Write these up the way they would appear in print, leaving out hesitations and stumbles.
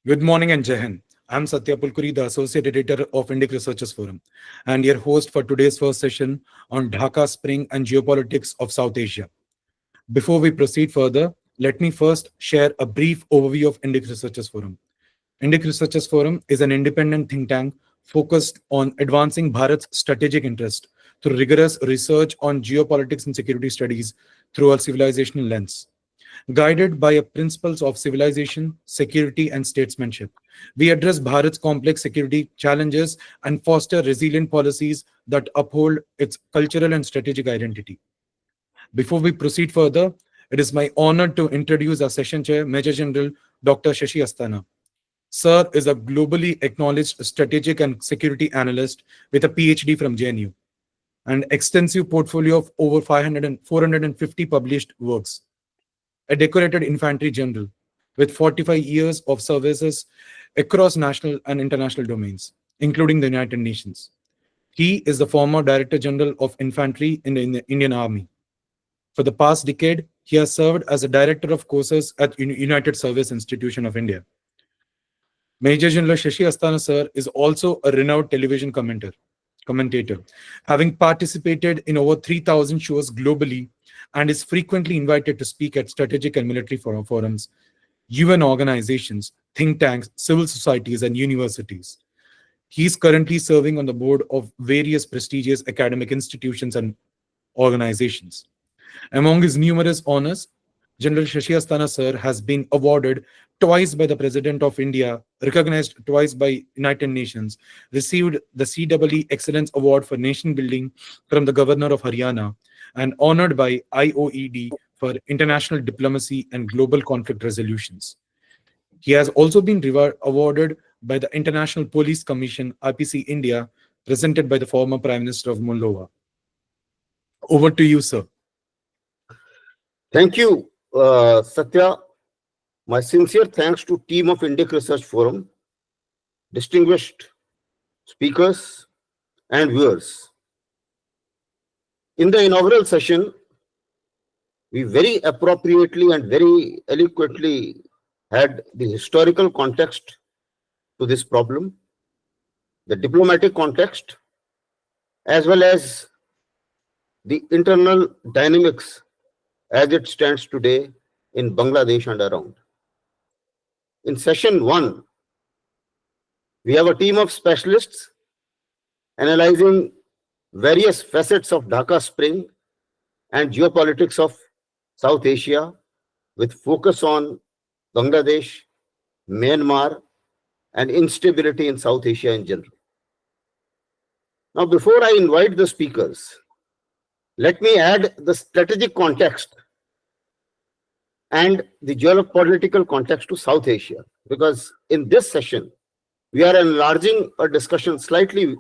Good morning and Jai Hind. I'm Sathya Pulukuri, the Associate Editor of Indic Researchers Forum, and your host for today's first session on Dhaka Spring and Geopolitics of South Asia. Before we proceed further, let me first share a brief overview of Indic Researchers Forum. Indic Researchers Forum is an independent think tank focused on advancing Bharat's strategic interest through rigorous research on geopolitics and security studies through a civilizational lens. Guided by principles of civilization, security, and statesmanship, we address Bharat's complex security challenges and foster resilient policies that uphold its cultural and strategic identity. Before we proceed further, it is my honor to introduce our session chair, Major General Dr. Shashi Asthana. Sir is a globally acknowledged strategic and security analyst with a PhD from JNU, an extensive portfolio of over 450 published works, a decorated infantry general with 45 years of services across national and international domains, including the United Nations. He is the former Director General of Infantry in the Indian Army. For the past decade, he has served as a Director of Courses at United Service Institution of India. Major General Shashi Asthana sir is also a renowned television commentator, having participated in over 3,000 shows globally and is frequently invited to speak at strategic and military forums, UN organizations, think tanks, civil societies, and universities. He is currently serving on the board of various prestigious academic institutions and organizations. Among his numerous honors, General Shashi Asthana sir has been awarded twice by the President of India, recognized twice by United Nations, received the CEE Excellence Award for Nation Building from the Governor of Haryana, and honored by IOED for international diplomacy and global conflict resolutions. He has also been awarded by the International Police Commission, IPC India, presented by the former Prime Minister of Moldova. Over to you, sir. Thank you, Sathya. My sincere thanks to team of Indic Research Forum, distinguished speakers and viewers. In the inaugural session, we very appropriately and very eloquently had the historical context to this problem, the diplomatic context, as well as the internal dynamics as it stands today in Bangladesh and around. In session 1, we have a team of specialists analyzing various facets of Dhaka Spring and geopolitics of South Asia with focus on Bangladesh, Myanmar, and instability in South Asia in general. Now, before I invite the speakers, let me add the strategic context and the geopolitical context to South Asia, because in this session, we are enlarging a discussion slightly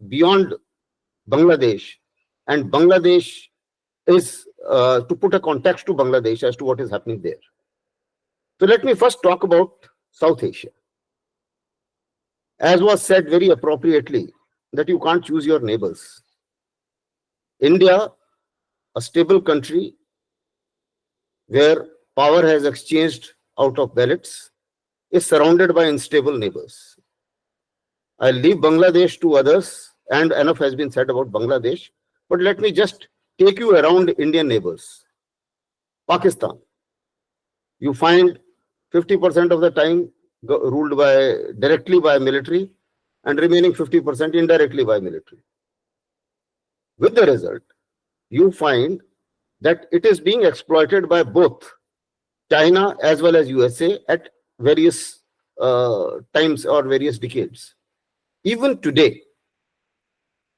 beyond Bangladesh, and Bangladesh is to put a context to Bangladesh as to what is happening there. So let me first talk about South Asia. As was said very appropriately, that you can't choose your neighbors. India, a stable country where power has exchanged out of ballots, is surrounded by unstable neighbors. I'll leave Bangladesh to others, and enough has been said about Bangladesh, but let me just take you around Indian neighbors. Pakistan, you find 50% of the time ruled directly by military and remaining 50% indirectly by military. With the result, you find that it is being exploited by both China as well as USA at various times or various decades. Even today,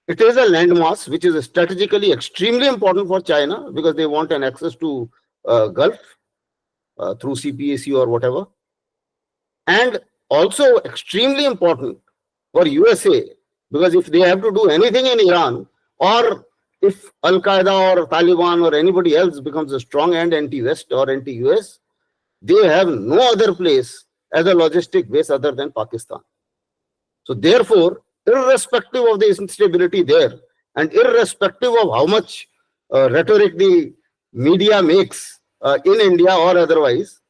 it is a landmass which is strategically extremely important for China because they want an access to Gulf through CPAC or whatever, and also extremely important for USA because if they have to do anything in Iran, or if Al-Qaeda or Taliban or anybody else becomes a strong and anti-West or anti-US, they have no other place as a logistic base other than Pakistan. So therefore, irrespective of the instability there, and irrespective of how much rhetoric the media makes in India or otherwise,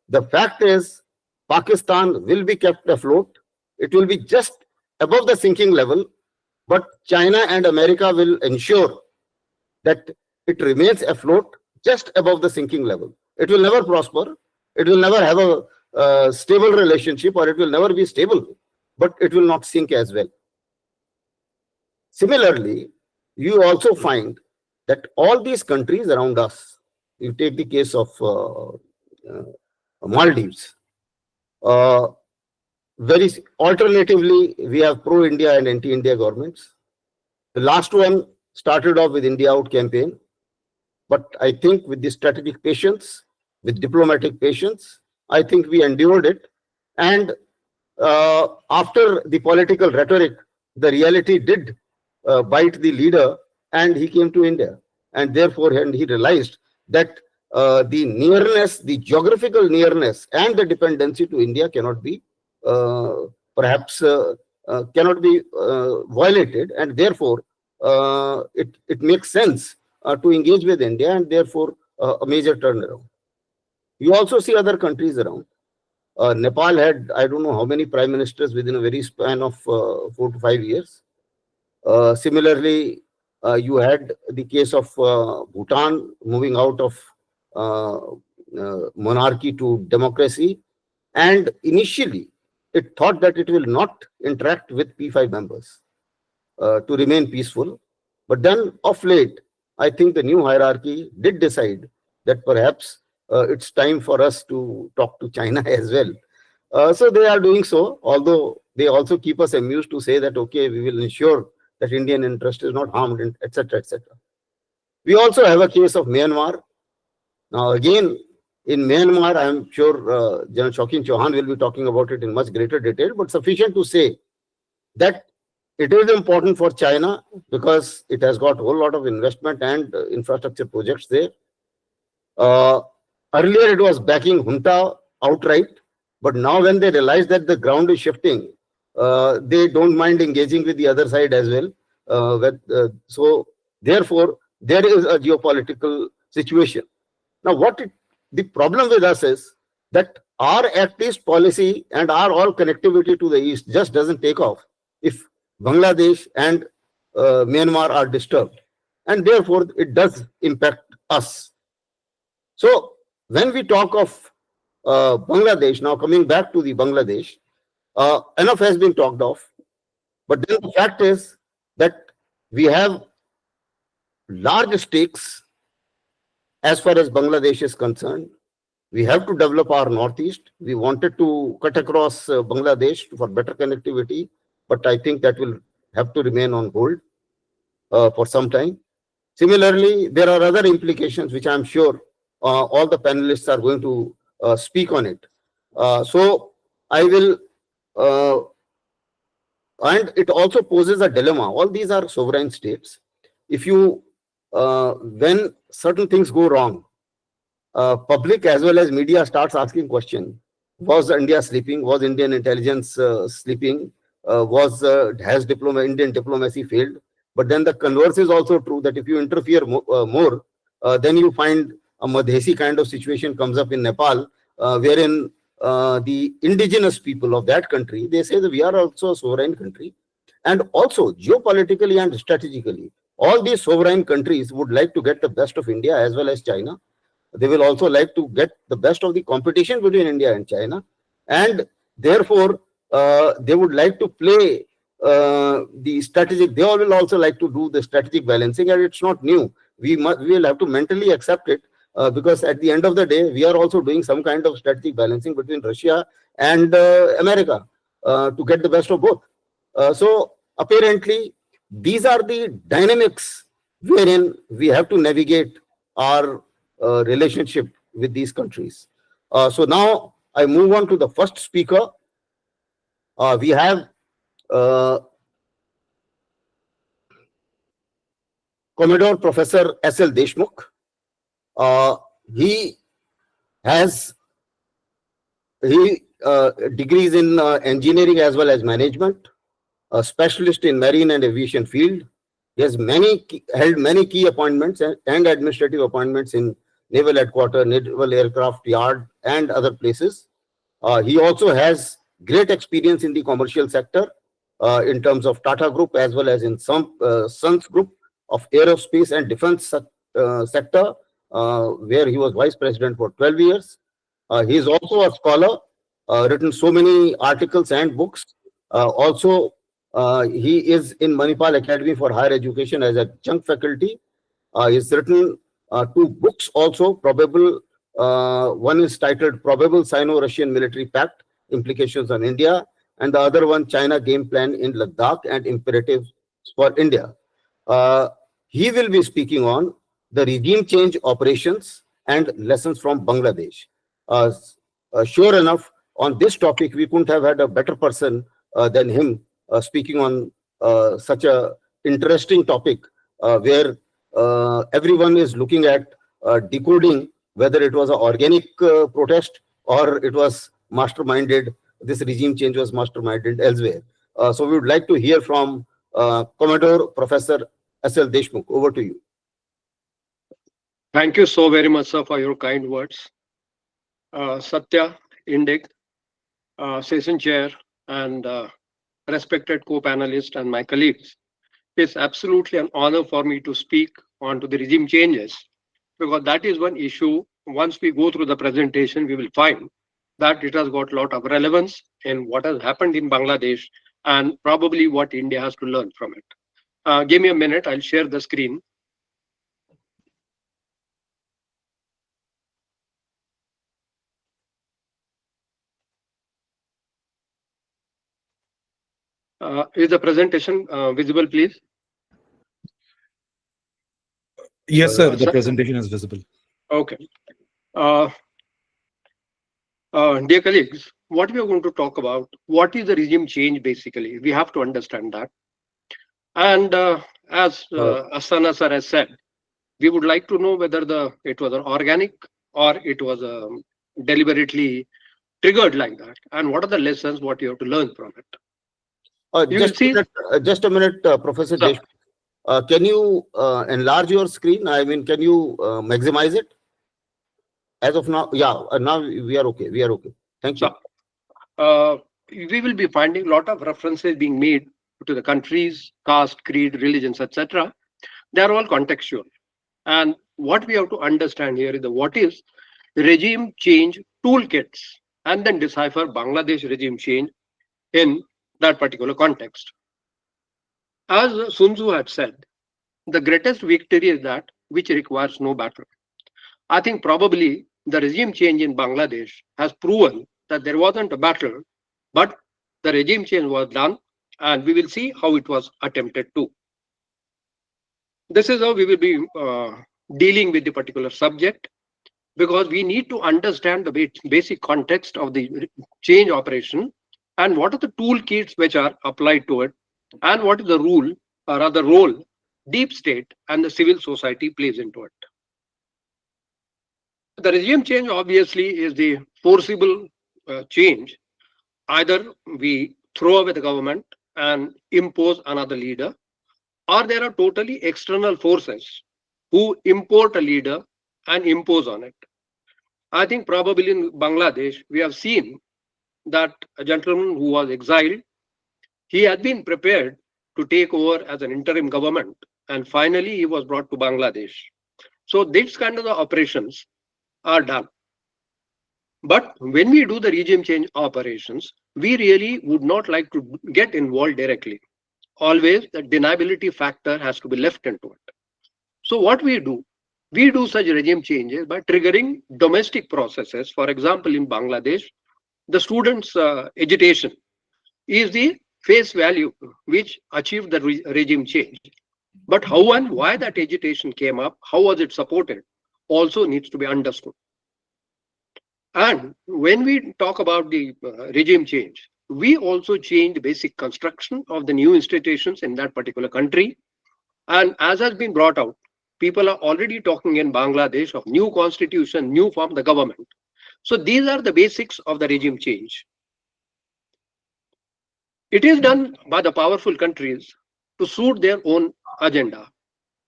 the fact is Pakistan will be kept afloat. It will be just above the sinking level, but China and America will ensure that it remains afloat just above the sinking level. It will never prosper. It will never have a stable relationship, or it will never be stable, but it will not sink as well. Similarly, you also find that all these countries around us, you take the case of Maldives, uh, very alternatively, we have pro-India and anti-India governments. The last one started off with India Out campaign, but I think with the strategic patience, with diplomatic patience, I think we endured it. And after the political rhetoric, the reality did bite the leader, and he came to India. And therefore, and he realized that the nearness, the geographical nearness, and the dependency to India cannot be perhaps cannot be violated, and therefore it makes sense to engage with India, and therefore a major turnaround. You also see other countries around. Nepal had, I don't know how many prime ministers within a very span of 4 to 5 years. Similarly, you had the case of Bhutan moving out of monarchy to democracy, and initially it thought that it will not interact with P5 members to remain peaceful. But then of late, I think the new hierarchy did decide that perhaps it's time for us to talk to China as well. So they are doing so, although they also keep us amused to say that, okay, we will ensure that Indian interest is not harmed, etc., etc. We also have a case of Myanmar. Now, again, in Myanmar, I am sure General Shokin Chauhan will be talking about it in much greater detail, but sufficient to say that it is important for China because it has got a whole lot of investment and infrastructure projects there. Earlier, it was backing junta outright, but now when they realize that the ground is shifting, they don't mind engaging with the other side as well. So, therefore, there is a geopolitical situation. Now, the problem with us is that our Act East policy and our all connectivity to the East just doesn't take off if Bangladesh and Myanmar are disturbed. And therefore, it does impact us. So, when we talk of Bangladesh, now coming back to the Bangladesh, enough has been talked of. But then the fact is that we have large stakes as far as Bangladesh is concerned. We have to develop our northeast. We wanted to cut across Bangladesh for better connectivity, but I think that will have to remain on hold for some time. Similarly, there are other implications which I'm sure all the panelists are going to speak on it. So I will, and it also poses a dilemma. All these are sovereign states. If you, when certain things go wrong, public as well as media starts asking question: was India sleeping? Was Indian intelligence sleeping? Has Indian diplomacy failed? But then the converse is also true, that if you interfere more, then you find a Madhesi kind of situation comes up in Nepal, wherein the indigenous people of that country, they say that we are also a sovereign country. And also geopolitically and strategically, all these sovereign countries would like to get the best of India as well as China. They will also like to get the best of the competition between India and China. And therefore, they would like to play the strategic, they all will also like to do the strategic balancing, and it's not new. We will have to mentally accept it because at the end of the day, we are also doing some kind of strategic balancing between Russia and America to get the best of both. So apparently, these are the dynamics wherein we have to navigate our relationship with these countries. So now I move on to the first speaker. We have Commodore Professor S.L. Deshmukh. He has degrees in engineering as well as management, a specialist in marine and aviation field. He has held many key appointments and administrative appointments in Naval Headquarters, Naval Aircraft Yard, and other places. He also has great experience in the commercial sector in terms of Tata Group as well as in some Sons Group of aerospace and defense sector, where he was vice president for 12 years. He is also a scholar, written so many articles and books. Also, he is in Manipal Academy for Higher Education as a adjunct faculty. He's written two books also, probable. One is titled Probable Sino-Russian Military Pact, Implications on India, and the other one, China Game Plan in Ladakh and Imperatives for India. Uh, he will be speaking on the regime change operations and lessons from Bangladesh. Uh, sure enough, on this topic, we couldn't have had a better person than him speaking on such a interesting topic where everyone is looking at decoding whether it was an organic protest or it was masterminded. This regime change was masterminded elsewhere. So we would like to hear from Commodore Professor S.L. Deshmukh. Over to you. Thank you so very much, sir, for your kind words. Sathya, Indic, session chair, and respected co-panelists and my colleagues. It's absolutely an honor for me to speak on to the regime changes, because that is one issue. Once we go through the presentation, we will find that it has got a lot of relevance in what has happened in Bangladesh and probably what India has to learn from it. Give me a minute, I'll share the screen. Is the presentation visible, please? Yes, sir. The presentation is visible. Okay. Dear colleagues, what we are going to talk about, what is the regime change basically? We have to understand that. And as Asthana sir has said, we would like to know whether it was an organic or it was deliberately triggered like that. And what are the lessons, what you have to learn from it? Just a minute, Professor Deshmukh. Can you enlarge your screen? I mean, can you maximize it? As of now, yeah, now we are okay. We are okay. Thank you. We will be finding a lot of references being made to the countries, caste, creed, religions, etc. They are all contextual. And what we have to understand here is what is regime change toolkits, and then decipher Bangladesh regime change in that particular context. As Sun Tzu had said, the greatest victory is that which requires no battle. I think probably the regime change in Bangladesh has proven that there wasn't a battle, but the regime change was done, and we will see how it was attempted to. This is how we will be dealing with the particular subject, because we need to understand the basic context of the change operation and what are the toolkits which are applied to it, and what is the rule or rather role deep state and the civil society plays into it. The regime change obviously is the forcible change. Either we throw away the government and impose another leader, or there are totally external forces who import a leader and impose on it. I think probably in Bangladesh, we have seen that a gentleman who was exiled, he had been prepared to take over as an interim government, and finally he was brought to Bangladesh. So these kind of the operations are done. But when we do the regime change operations, we really would not like to get involved directly. Always the deniability factor has to be left into it. So what we do such regime changes by triggering domestic processes. For example, in Bangladesh, the students' agitation is the face value which achieved the regime change. But how and why that agitation came up, how was it supported, also needs to be understood. And when we talk about the regime change, we also change the basic construction of the new institutions in that particular country. And as has been brought out, people are already talking in Bangladesh of new constitution, new form of the government. So these are the basics of the regime change. It is done by the powerful countries to suit their own agenda.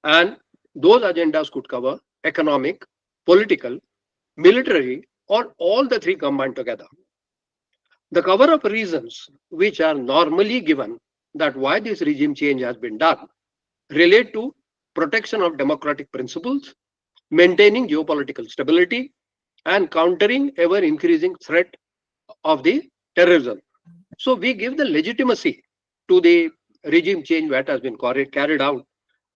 And those agendas could cover economic, political, military, or all the three combined together. The cover of reasons which are normally given that why this regime change has been done relate to protection of democratic principles, maintaining geopolitical stability, and countering ever increasing threat of the terrorism. So we give the legitimacy to the regime change that has been carried out,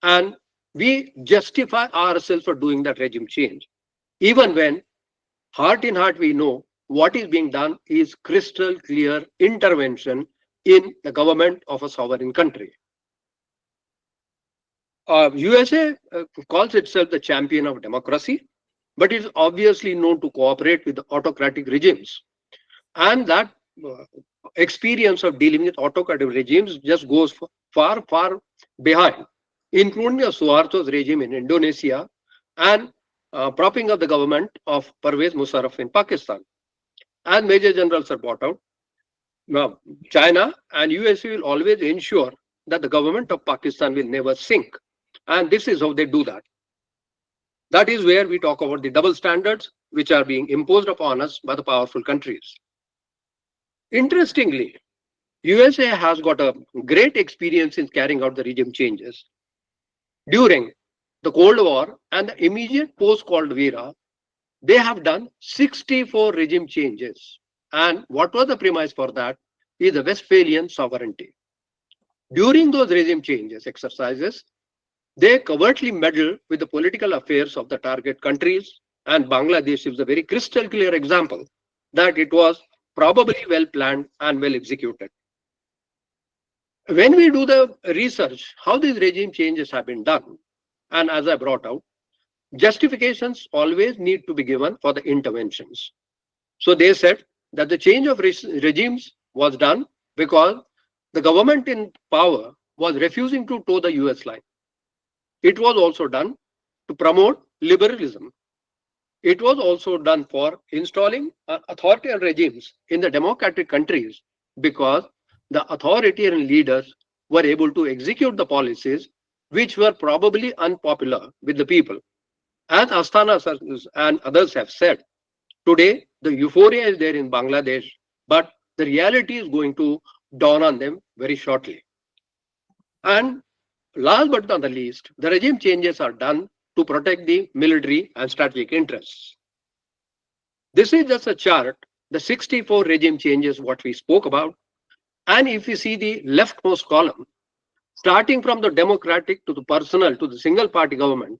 and we justify ourselves for doing that regime change, even when heart in heart we know what is being done is crystal clear intervention in the government of a sovereign country. USA calls itself the champion of democracy, but is obviously known to cooperate with autocratic regimes. And that uh, experience of dealing with autocratic regimes just goes far, far behind, including the Suharto's regime in Indonesia and propping up the government of Pervez Musharraf in Pakistan. And major generals are brought out. Now, China and USA will always ensure that the government of Pakistan will never sink. And this is how they do that. That is where we talk about the double standards which are being imposed upon us by the powerful countries. Interestingly, USA has got a great experience in carrying out the regime changes. During the Cold War and the immediate post-Cold War era, they have done 64 regime changes. And what was the premise for that is the Westphalian sovereignty. During those regime changes exercises, they covertly meddle with the political affairs of the target countries, and Bangladesh is a very crystal clear example that it was probably well planned and well executed. When we do the research, how these regime changes have been done, and as I brought out, justifications always need to be given for the interventions. So they said that the change of regimes was done because the government in power was refusing to toe the US line. It was also done to promote liberalism. It was also done for installing authoritarian regimes in the democratic countries because the authoritarian leaders were able to execute the policies which were probably unpopular with the people. As Asthana and others have said, today the euphoria is there in Bangladesh, but the reality is going to dawn on them very shortly. And last but not the least, the regime changes are done to protect the military and strategic interests. This is just a chart, the 64 regime changes what we spoke about. And if you see the leftmost column, starting from the democratic to the personal to the single party government,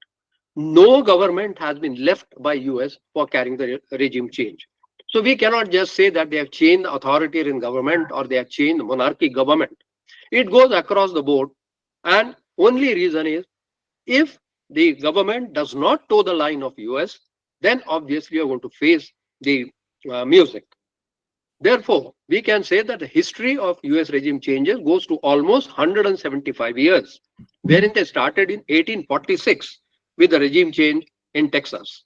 no government has been left by US for carrying the regime change. So we cannot just say that they have changed the authoritarian government or they have changed the monarchy government. It goes across the board, and only reason is if the government does not toe the line of US, then obviously you're going to face the music. Therefore, we can say that the history of US regime changes goes to almost 175 years, wherein they started in 1846 with the regime change in Texas.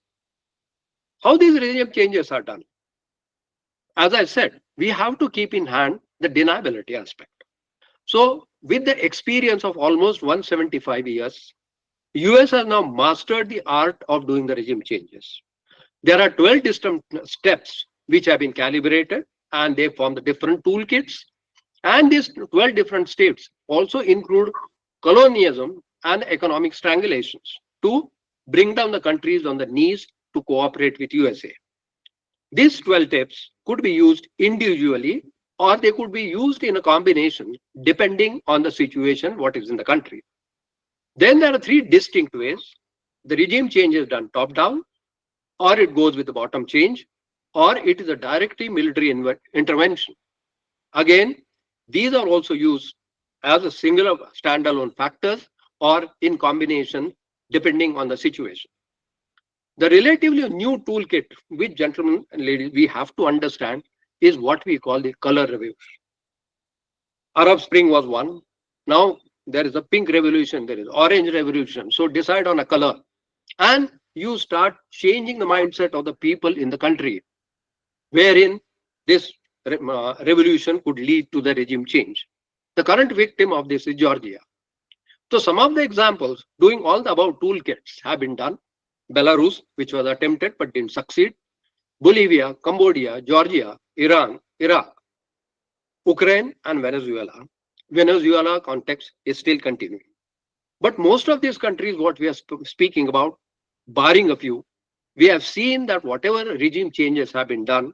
How these regime changes are done? As I said, we have to keep in hand the deniability aspect. So, with the experience of almost 175 years, US has now mastered the art of doing the regime changes. There are 12 distinct steps which have been calibrated, and they form the different toolkits. And these 12 different steps also include colonialism and economic strangulations to bring down the countries on the knees to cooperate with USA. These 12 steps could be used individually or they could be used in a combination depending on the situation, what is in the country. Then there are three distinct ways. The regime change is done top down, or it goes with the bottom change, or it is a directly military intervention. Again, these are also used as a singular standalone factors or in combination depending on the situation. The relatively new toolkit, which gentlemen and ladies, we have to understand is what we call the color revolution. Arab Spring was one. Now there is a pink revolution, there is orange revolution. So decide on a color and you start changing the mindset of the people in the country, wherein this revolution could lead to the regime change. The current victim of this is Georgia. So some of the examples doing all the above toolkits have been done. Belarus, which was attempted but didn't succeed. Bolivia, Cambodia, Georgia, Iran, Iraq. Ukraine and Venezuela. Venezuela context is still continuing. But most of these countries, what we are speaking about, barring a few, we have seen that whatever regime changes have been done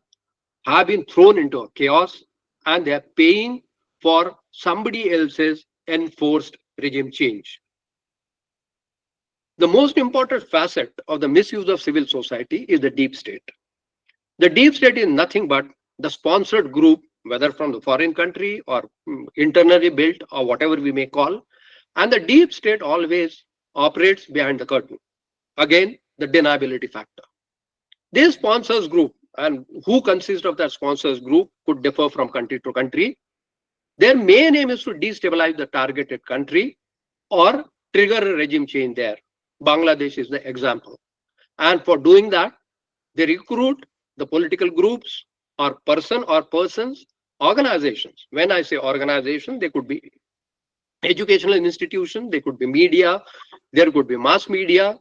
have been thrown into a chaos, and they are paying for somebody else's enforced regime change. The most important facet of the misuse of civil society is the deep state. The deep state is nothing but the sponsored group, whether from the foreign country or internally built or whatever we may call. And the deep state always operates behind the curtain. Again, the deniability factor. This sponsors group, and who consists of that sponsors group, could differ from country to country. Their main aim is to destabilize the targeted country or trigger a regime change there. Bangladesh is the example. And for doing that, they recruit the political groups or persons, organizations. When I say organization, they could be educational institutions, they could be media, there could be mass media,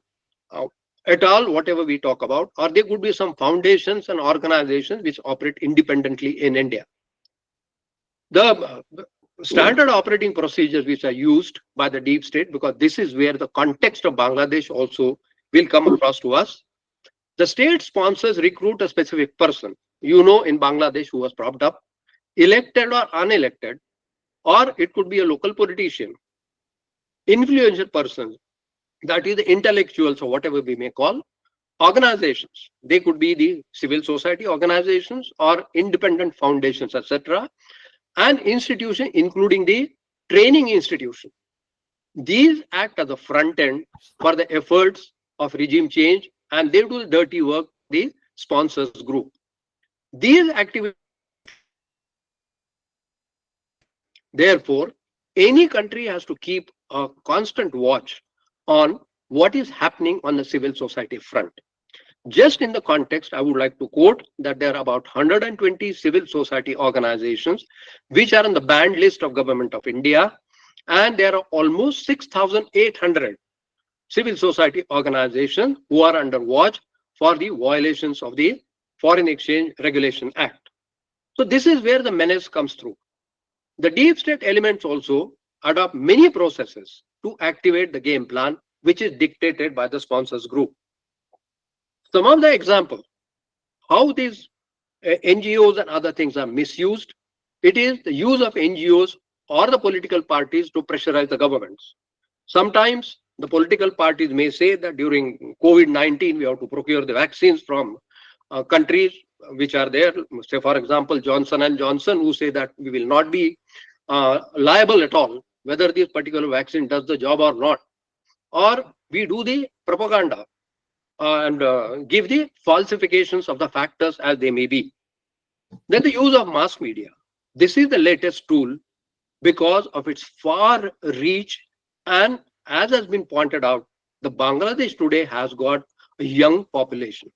at all, whatever we talk about, or there could be some foundations and organizations which operate independently in India. The standard operating procedures which are used by the deep state, because this is where the context of Bangladesh also will come across to us. The state sponsors recruit a specific person, in Bangladesh, who was propped up, elected or unelected, or it could be a local politician, influential person, that is the intellectuals or whatever we may call, organizations. They could be the civil society organizations or independent foundations, etc., and institutions, including the training institution. These act as the front end for the efforts of regime change, and they do the dirty work, the sponsors group. These activities, therefore, any country has to keep a constant watch on what is happening on the civil society front. Just in the context, I would like to quote that there are about 120 civil society organizations which are on the banned list of Government of India, and there are almost 6,800 civil society organizations who are under watch for the violations of the Foreign Exchange Regulation Act. So this is where the menace comes through. The deep state elements also adopt many processes to activate the game plan, which is dictated by the sponsors group. Some of the examples, how these NGOs and other things are misused, it is the use of NGOs or the political parties to pressurize the governments. Sometimes the political parties may say that during COVID-19, we have to procure the vaccines from countries which are there. Say, for example, Johnson & Johnson, who say that we will not be liable at all, whether this particular vaccine does the job or not. Or we do the propaganda and give the falsifications of the factors as they may be. Then the use of mass media. This is the latest tool because of its far reach, and as has been pointed out, the Bangladesh today has got a young population.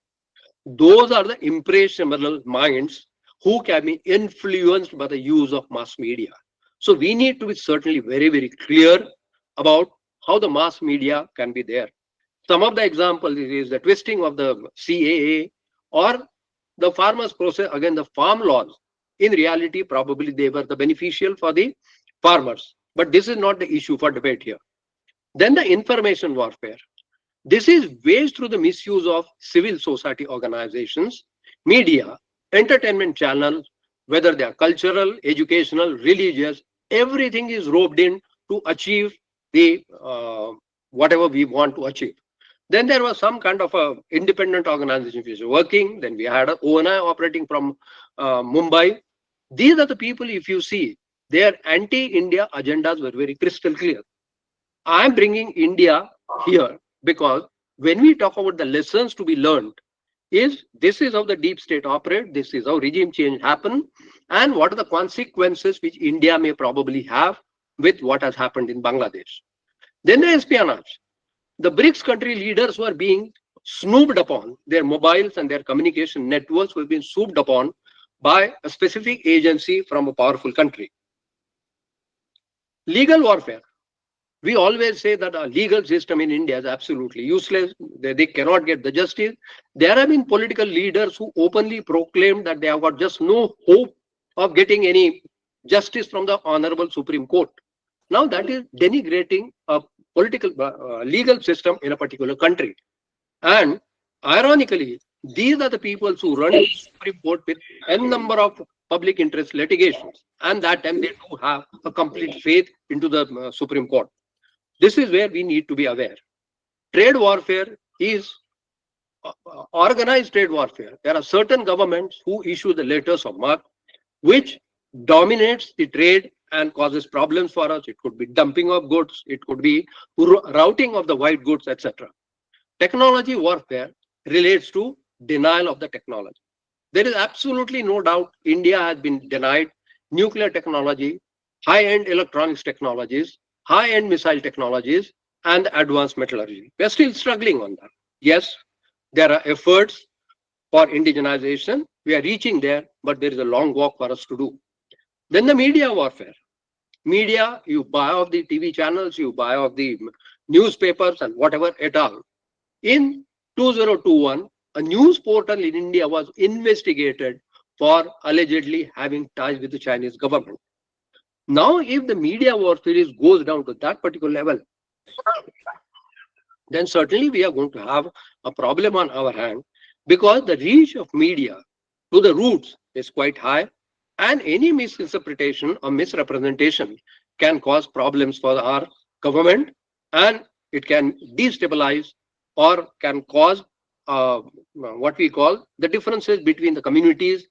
Those are the impressionable minds who can be influenced by the use of mass media. So we need to be certainly very, very clear about how the mass media can be there. Some of the examples is the twisting of the CAA or the farmers process, again, the farm laws. In reality, probably they were the beneficial for the farmers. But this is not the issue for debate here. Then the information warfare. This is waged through the misuse of civil society organizations, media, entertainment channels, whether they are cultural, educational, religious, everything is roped in to achieve the whatever we want to achieve. Then there was some kind of a independent organization which was working. Then we had an ONI operating from Mumbai. These are the people, if you see, their anti-India agendas were very crystal clear. I'm bringing India here because when we talk about the lessons to be learned, this is how the deep state operate, this is how regime change happen, and what are the consequences which India may probably have with what has happened in Bangladesh. Then the espionage. The BRICS country leaders were being snooped upon, their mobiles and their communication networks were being snooped upon by a specific agency from a powerful country. Legal warfare. We always say that our legal system in India is absolutely useless. They cannot get the justice. There have been political leaders who openly proclaimed that they have got just no hope of getting any justice from the Honorable Supreme Court. Now that is denigrating a political legal system in a particular country. And ironically, these are the people who run the Supreme Court with n number of public interest litigations. And that time they do have a complete faith into the Supreme Court. This is where we need to be aware. Trade warfare is organized trade warfare. There are certain governments who issue the letters of marque, which dominates the trade and causes problems for us. It could be dumping of goods, it could be routing of the white goods, etc. Technology warfare relates to denial of the technology. There is absolutely no doubt India has been denied nuclear technology, high-end electronics technologies, high-end missile technologies, and advanced metallurgy. We are still struggling on that. Yes, there are efforts for indigenization. We are reaching there, but there is a long walk for us to do. Then the media warfare. Media, you buy off the TV channels, you buy off the newspapers and whatever et al. In 2021, a news portal in India was investigated for allegedly having ties with the Chinese government. Now, if the media warfare goes down to that particular level, then certainly we are going to have a problem on our hand, because the reach of media to the roots is quite high, and any misinterpretation or misrepresentation can cause problems for our government, and it can destabilize or can cause what we call the differences between the communities,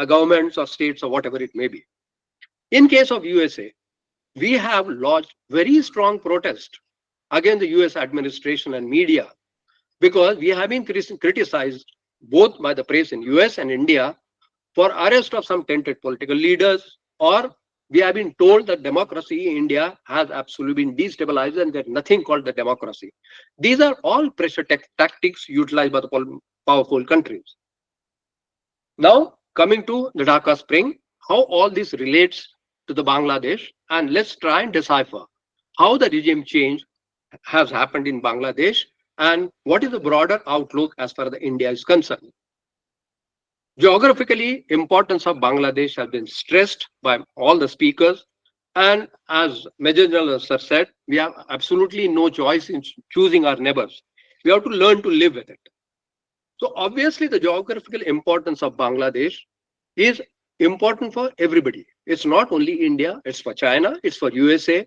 governments or states or whatever it may be. In case of USA, we have lodged very strong protest against the US administration and media, because we have been criticized both by the press in US and India for arrest of some tainted political leaders, or we have been told that democracy in India has absolutely been destabilized and there's nothing called the democracy. These are all pressure tactics utilized by the powerful countries. Now, coming to the Dhaka Spring, how all this relates to the Bangladesh, and let's try and decipher how the regime change has happened in Bangladesh and what is the broader outlook as far as India is concerned. Geographically, importance of Bangladesh has been stressed by all the speakers, and as Major General Sir said, we have absolutely no choice in choosing our neighbors. We have to learn to live with it. So obviously the geographical importance of Bangladesh is important for everybody. It's not only India, it's for China, it's for USA,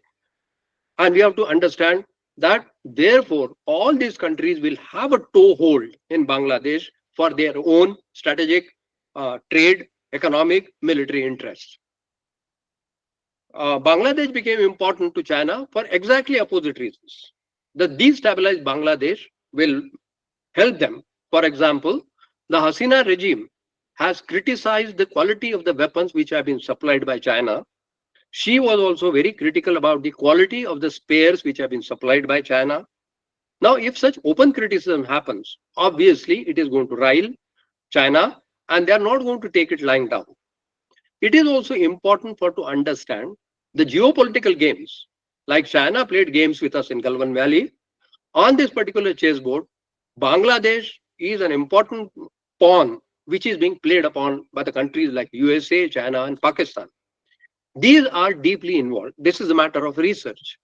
and we have to understand that therefore all these countries will have a toehold in Bangladesh for their own strategic trade, economic, military interests. Bangladesh became important to China for exactly opposite reasons. The destabilized Bangladesh will help them. For example, the Hasina regime has criticized the quality of the weapons which have been supplied by China. She was also very critical about the quality of the spares which have been supplied by China. Now, if such open criticism happens, obviously it is going to rile China, and they are not going to take it lying down. It is also important to understand the geopolitical games. Like China played games with us in Galwan Valley. On this particular chessboard, Bangladesh is an important pawn which is being played upon by the countries like USA, China, and Pakistan. These are deeply involved. This is a matter of research.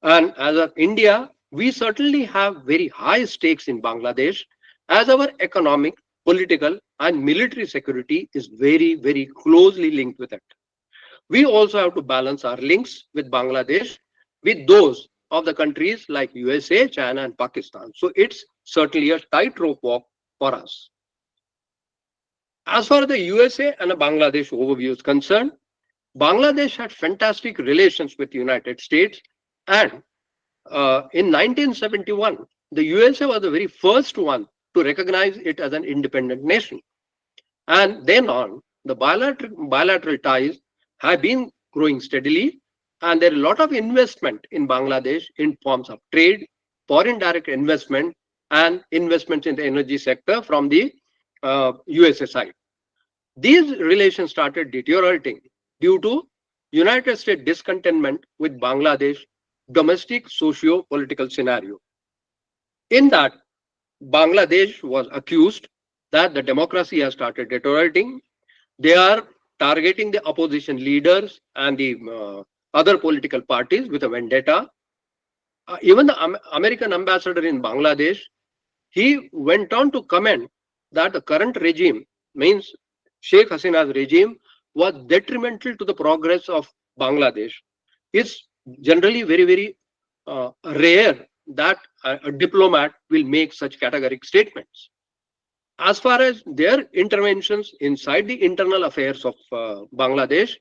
And as of India, we certainly have very high stakes in Bangladesh, as our economic, political, and military security is very, very closely linked with it. We also have to balance our links with Bangladesh with those of the countries like USA, China, and Pakistan. So it's certainly a tightrope walk for us. As far as the USA and the Bangladesh overview is concerned, Bangladesh had fantastic relations with the United States, and in 1971, the USA was the very first one to recognize it as an independent nation. And then on, the bilateral ties have been growing steadily, and there is a lot of investment in Bangladesh in forms of trade, foreign direct investment, and investments in the energy sector from the USA side. These relations started deteriorating due to United States discontentment with Bangladesh domestic socio-political scenario. In that, Bangladesh was accused that the democracy has started deteriorating. They are targeting the opposition leaders and the other political parties with a vendetta. Even the American ambassador in Bangladesh, he went on to comment that the current regime, means Sheikh Hasina's regime, was detrimental to the progress of Bangladesh. It's generally very, very rare that a diplomat will make such categoric statements. As far as their interventions inside the internal affairs of Bangladesh,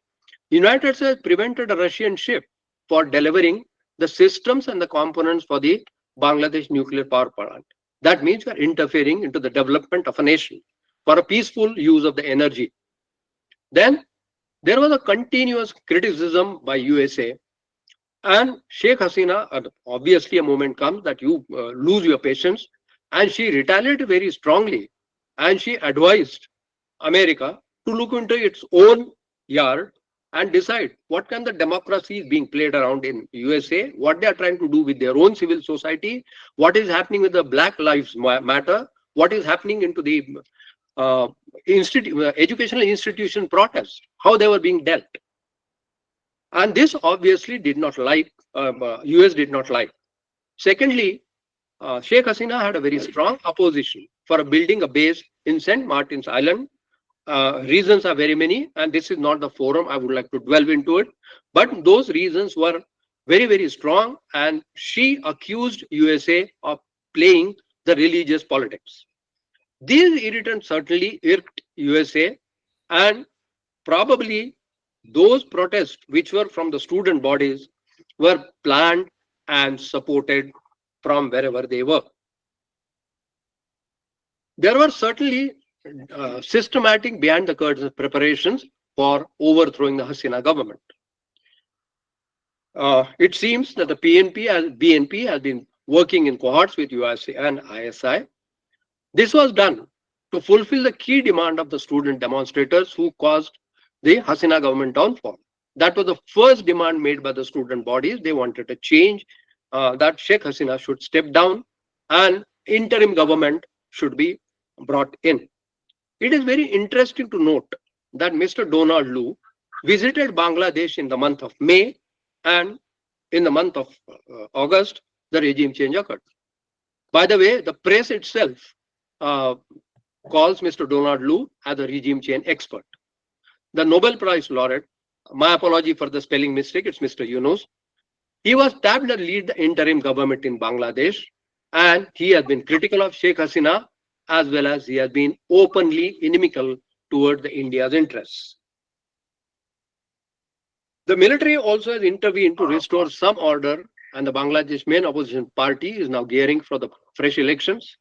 United States prevented a Russian ship for delivering the systems and the components for the Bangladesh nuclear power plant. That means we are interfering into the development of a nation for a peaceful use of the energy. Then there was a continuous criticism by USA, and Sheikh Hasina, obviously a moment comes that you lose your patience, and she retaliated very strongly, and she advised America to look into its own yard and decide what kind of democracy is being played around in USA, what they are trying to do with their own civil society, what is happening with the Black Lives Matter, what is happening into the educational institution protests, how they were being dealt. And this obviously did not like, US did not like. Secondly, Sheikh Hasina had a very strong opposition for building a base in St. Martin's Island. Reasons are very many, and this is not the forum I would like to delve into it. But those reasons were very, very strong, and she accused USA of playing the religious politics. These irritants certainly irked USA, and probably those protests which were from the student bodies were planned and supported from wherever they were. There were certainly systematic behind the curtains preparations for overthrowing the Hasina government. It seems that the BNP has been working in cohorts with USA and ISI. This was done to fulfill the key demand of the student demonstrators who caused the Hasina government downfall. That was the first demand made by the student bodies. They wanted a change, that Sheikh Hasina should step down and interim government should be brought in. It is very interesting to note that Mr. Donald Lu visited Bangladesh in the month of May, and in the month of August, the regime change occurred. By the way, the press itself calls Mr. Donald Lu as a regime change expert. The Nobel Prize laureate, my apology for the spelling mistake, it's Mr. Yunus. He was tapped to lead the interim government in Bangladesh, and he has been critical of Sheikh Hasina, as well as he has been openly inimical toward the India's interests. The military also has intervened to restore some order, and the Bangladesh main opposition party is now gearing for the fresh elections.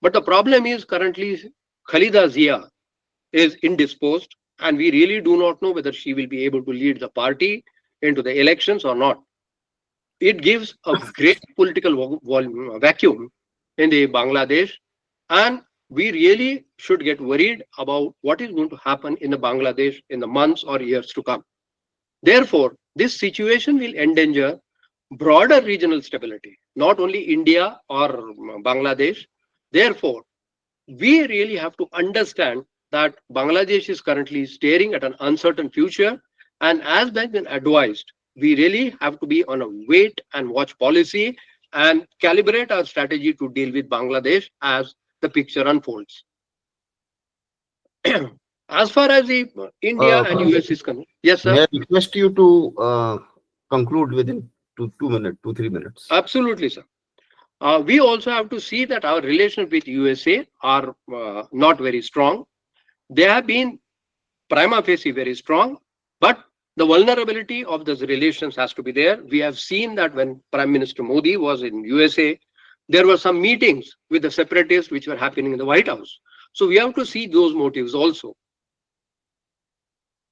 But the problem is currently Khalida Zia is indisposed, and we really do not know whether she will be able to lead the party into the elections or not. It gives a great political vacuum in the Bangladesh, and we really should get worried about what is going to happen in the Bangladesh in the months or years to come. Therefore, this situation will endanger broader regional stability, not only India or Bangladesh. Therefore, we really have to understand that Bangladesh is currently staring at an uncertain future, and as has been advised, we really have to be on a wait and watch policy and calibrate our strategy to deal with Bangladesh as the picture unfolds. As far as the India and US is concerned, yes, sir. May I request you to conclude within 2-3 minutes? Absolutely, sir. We also have to see that our relations with USA are not very strong. They have been prima facie very strong, but the vulnerability of those relations has to be there. We have seen that when Prime Minister Modi was in USA, there were some meetings with the separatists which were happening in the White House. So we have to see those motives also.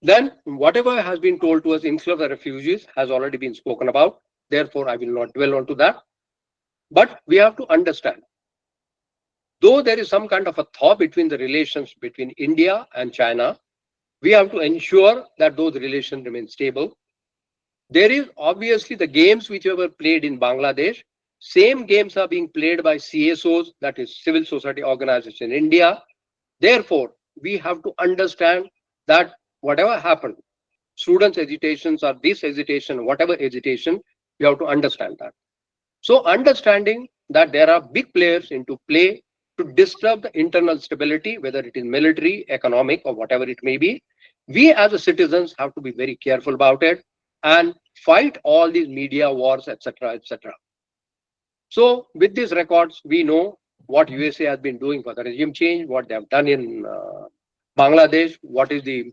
Then whatever has been told to us in inflow of refugees has already been spoken about. Therefore, I will not dwell onto that. But we have to understand, though there is some kind of a thaw between the relations between India and China, we have to ensure that those relations remain stable. There is obviously the games which were played in Bangladesh. Same games are being played by CSOs, that is civil society organization in India. Therefore, we have to understand that whatever happened, students' hesitations or this hesitation, whatever hesitation, we have to understand that. So understanding that there are big players into play to disturb the internal stability, whether it is military, economic, or whatever it may be, we as a citizens have to be very careful about it and fight all these media wars, etc., etc. So with these records, we know what USA has been doing for the regime change, what they have done in Bangladesh, what is the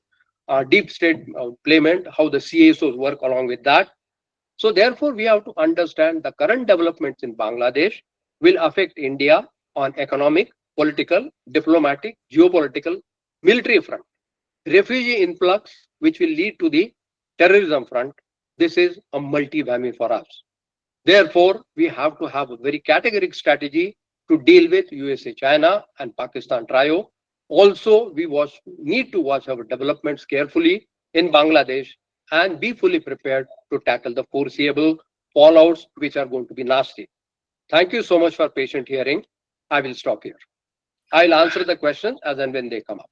deep state payment, how the CSOs work along with that. So therefore, we have to understand the current developments in Bangladesh will affect India on economic, political, diplomatic, geopolitical, military front. Refugee influx, which will lead to the terrorism front. This is a multi-whammy for us. Therefore, we have to have a very categoric strategy to deal with USA, China, and Pakistan trio. Also, need to watch our developments carefully in Bangladesh and be fully prepared to tackle the foreseeable fallouts, which are going to be nasty. Thank you so much for patient hearing. I will stop here. I'll answer the questions as and when they come up.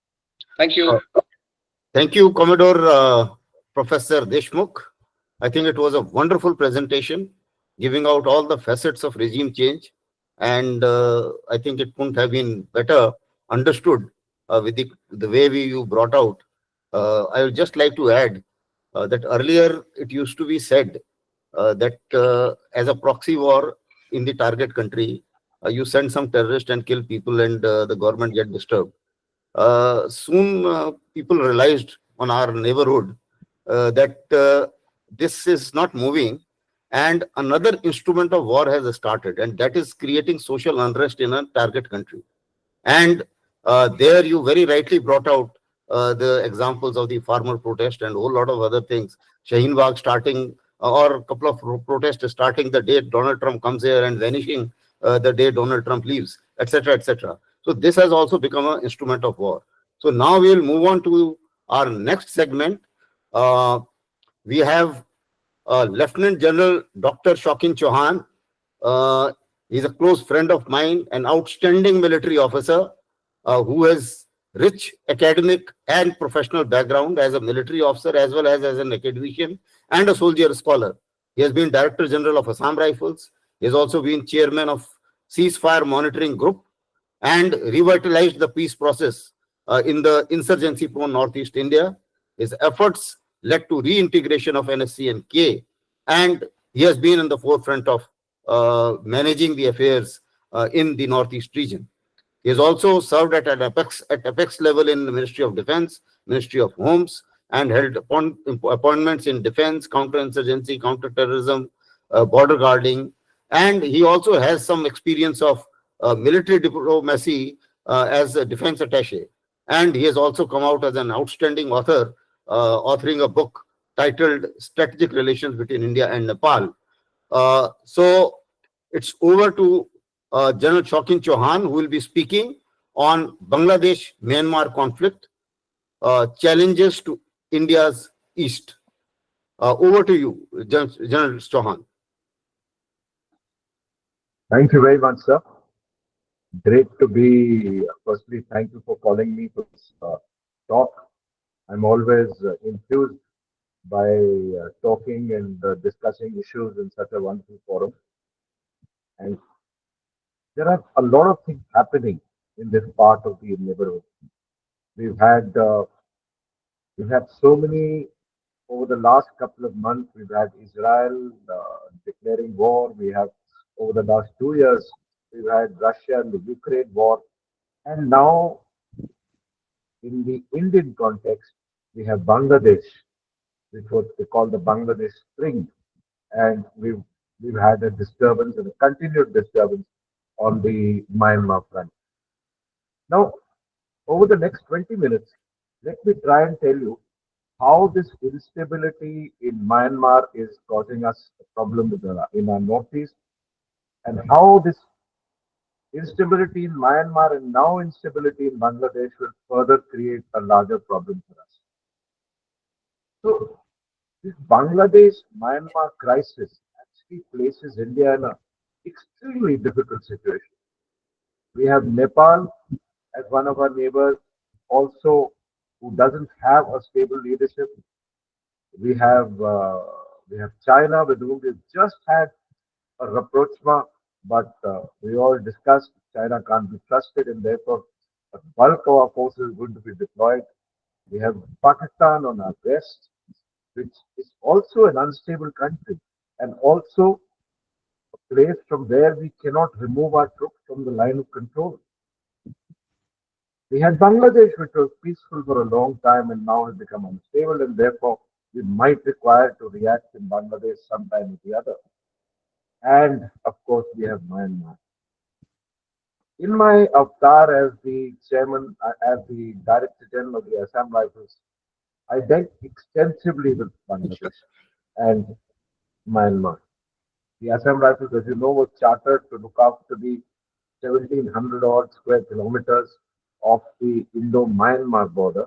Thank you. Thank you, Commodore Professor Deshmukh. I think it was a wonderful presentation, giving out all the facets of regime change. And I think it couldn't have been better understood with the way you brought out. I would just like to add that earlier it used to be said that as a proxy war in the target country, you send some terrorist and kill people and the government get disturbed. Soon people realized on our neighborhood that this is not moving, and another instrument of war has started, and that is creating social unrest in a target country. And there you very rightly brought out the examples of the farmer protest and a whole lot of other things. Shaheen Bagh starting, or a couple of protests starting the day Donald Trump comes here and vanishing the day Donald Trump leaves, etc., etc. So this has also become an instrument of war. So now we will move on to our next segment. We have Lieutenant General Dr. Shokin Chauhan. He's a close friend of mine, an outstanding military officer who has rich academic and professional background as a military officer as well as an academician and a soldier scholar. He has been Director General of Assam Rifles. He has also been Chairman of Ceasefire Monitoring Group and revitalized the peace process in the insurgency-prone Northeast India. His efforts led to reintegration of NSC and K, and he has been in the forefront of managing the affairs in the Northeast region. He has also served at apex level in the Ministry of Defense, Ministry of Homes, and held appointments in defense, counterinsurgency, counterterrorism, border guarding, and he also has some experience of military diplomacy as a defense attaché. And he has also come out as an outstanding author, authoring a book titled Strategic Relations Between India and Nepal. So it's over to General Shokin Chauhan, who will be speaking on Bangladesh-Myanmar conflict, challenges to India's east. Over to you, General Chauhan. Thank you very much, sir. Great to be. Firstly, thank you for calling me to this talk. I'm always enthused by talking and discussing issues in such a wonderful forum. And there are a lot of things happening in this part of the neighborhood. We've had so many over the last couple of months. We've had Israel declaring war. We have over the last 2 years we've had Russia and the Ukraine war, and now in the Indian context we have Bangladesh, which what they call the Bangladesh Spring, and we've had a disturbance and a continued disturbance on the Myanmar front. Now, over the next 20 minutes, let me try and tell you how this instability in Myanmar is causing us a problem in our northeast, and how this instability in Myanmar and now instability in Bangladesh will further create a larger problem for us. So, this Bangladesh-Myanmar crisis actually places India in an extremely difficult situation. We have Nepal as one of our neighbors, also who doesn't have a stable leadership. We have uh, we have China with whom we've just had a rapprochement, but we all discussed China can't be trusted, and therefore a bulk of our forces is going to be deployed. We have Pakistan on our west, which is also an unstable country, and also a place from where we cannot remove our troops from the line of control. We had Bangladesh, which was peaceful for a long time and now has become unstable, and therefore we might require to react in Bangladesh sometime or the other. And of course, we have Myanmar. In my avatar as the chairman, as the Director General of the Assam Rifles, I dealt extensively with Bangladesh and Myanmar. The Assam Rifles, as you know, was chartered to look after the 1700 odd square kilometers of the Indo-Myanmar border,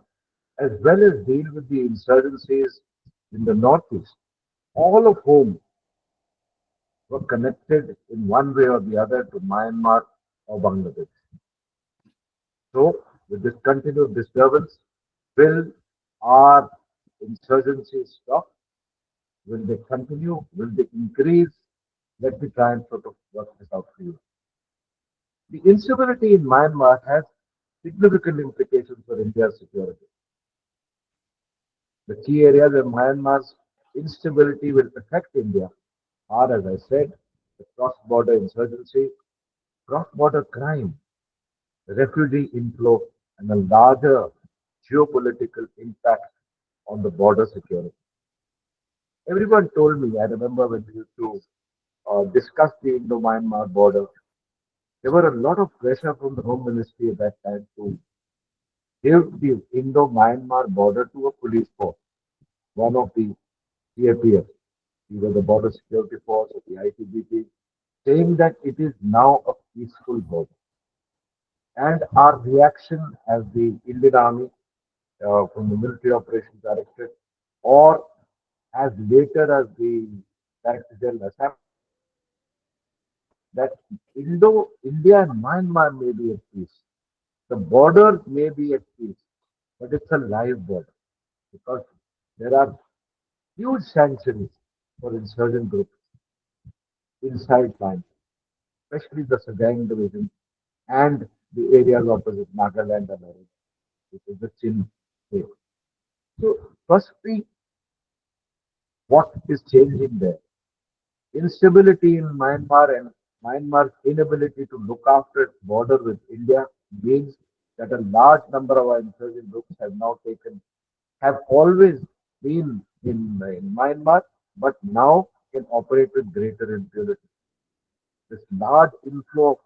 as well as deal with the insurgencies in the northeast, all of whom were connected in one way or the other to Myanmar or Bangladesh. So, with this continued disturbance, will our insurgencies stop? Will they continue? Will they increase? Let me try and sort of work this out for you. The instability in Myanmar has significant implications for India's security. The key areas where Myanmar's instability will affect India are, as I said, the cross-border insurgency, cross-border crime, refugee inflow, and a larger geopolitical impact on the border security. Everyone told me, I remember when we used to discuss the Indo-Myanmar border, there were a lot of pressure from the Home Ministry at that time to give the Indo-Myanmar border to a police force, one of the CAPF, either the Border Security Force or the ITBP, saying that it is now a peaceful border. And our reaction as the Indian Army from the Military Operations Directorate, or as later as the Director General Assam, that India and Myanmar may be at peace. The border may be at peace, but it's a live border because there are huge sanctions for insurgent groups inside Myanmar, especially the Sagang division and the areas opposite Nagaland and Arun, which is the Chin state. So, firstly, what is changing there? Instability in Myanmar and Myanmar's inability to look after its border with India means that a large number of our insurgent groups have always been in Myanmar, but now can operate with greater impunity. This large inflow of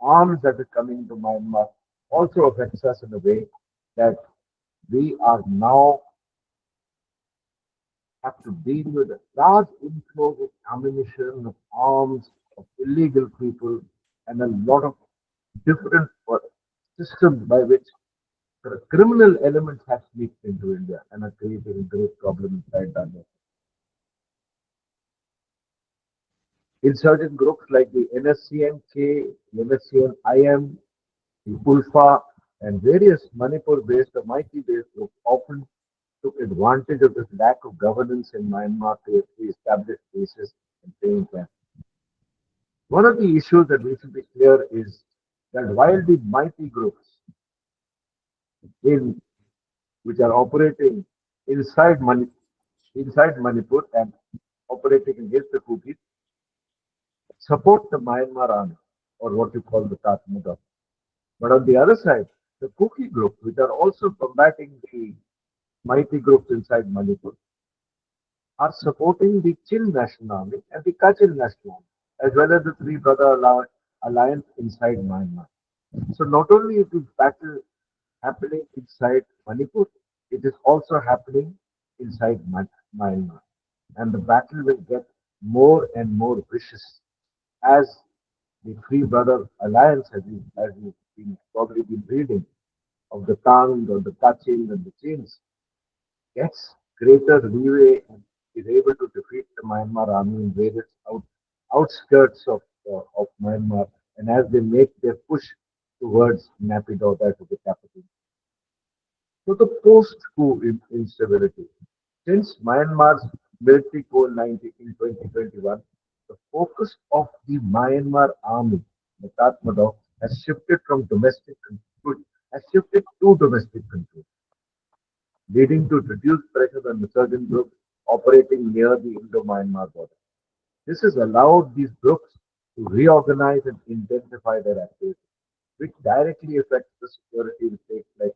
arms that is coming to Myanmar also affects us in a way that we are now have to deal with a large inflow of ammunition, of arms, of illegal people, and a lot of different systems by which the criminal elements have sneaked into India and are creating a great problem inside Bangladesh. Insurgent groups like the NSCN-K, the NSCN-IM, the ULFA, and various Manipur-based or Mighty-based groups often took advantage of this lack of governance in Myanmar to establish bases and training camps. One of the issues that we should be clear is that while the mighty groups in which are operating inside inside Manipur and operating against the Kukis support the Myanmar army or what you call the Tatmadaw. But on the other side, the Kuki groups, which are also combating the mighty groups inside Manipur, are supporting the Chin National Army and the Kachin National Army, as well as the Three Brother Alliance inside Myanmar. So not only is this battle happening inside Manipur, it is also happening inside Myanmar. And the battle will get more and more vicious as the Three Brother Alliance, as you've probably been reading, of the Tang, or the Kachin, and the Chins, gets greater leeway and is able to defeat the Myanmar army in various outskirts of Myanmar, and as they make their push towards Naypyidaw, to the capital. So the post-coup instability. Since Myanmar's military coup in 2021, the focus of the Myanmar army, the Tatmadaw, has shifted from has shifted to domestic control, leading to reduced pressure on insurgent groups operating near the Indo-Myanmar border. This has allowed these groups to reorganize and intensify their activities, which directly affects the security in states like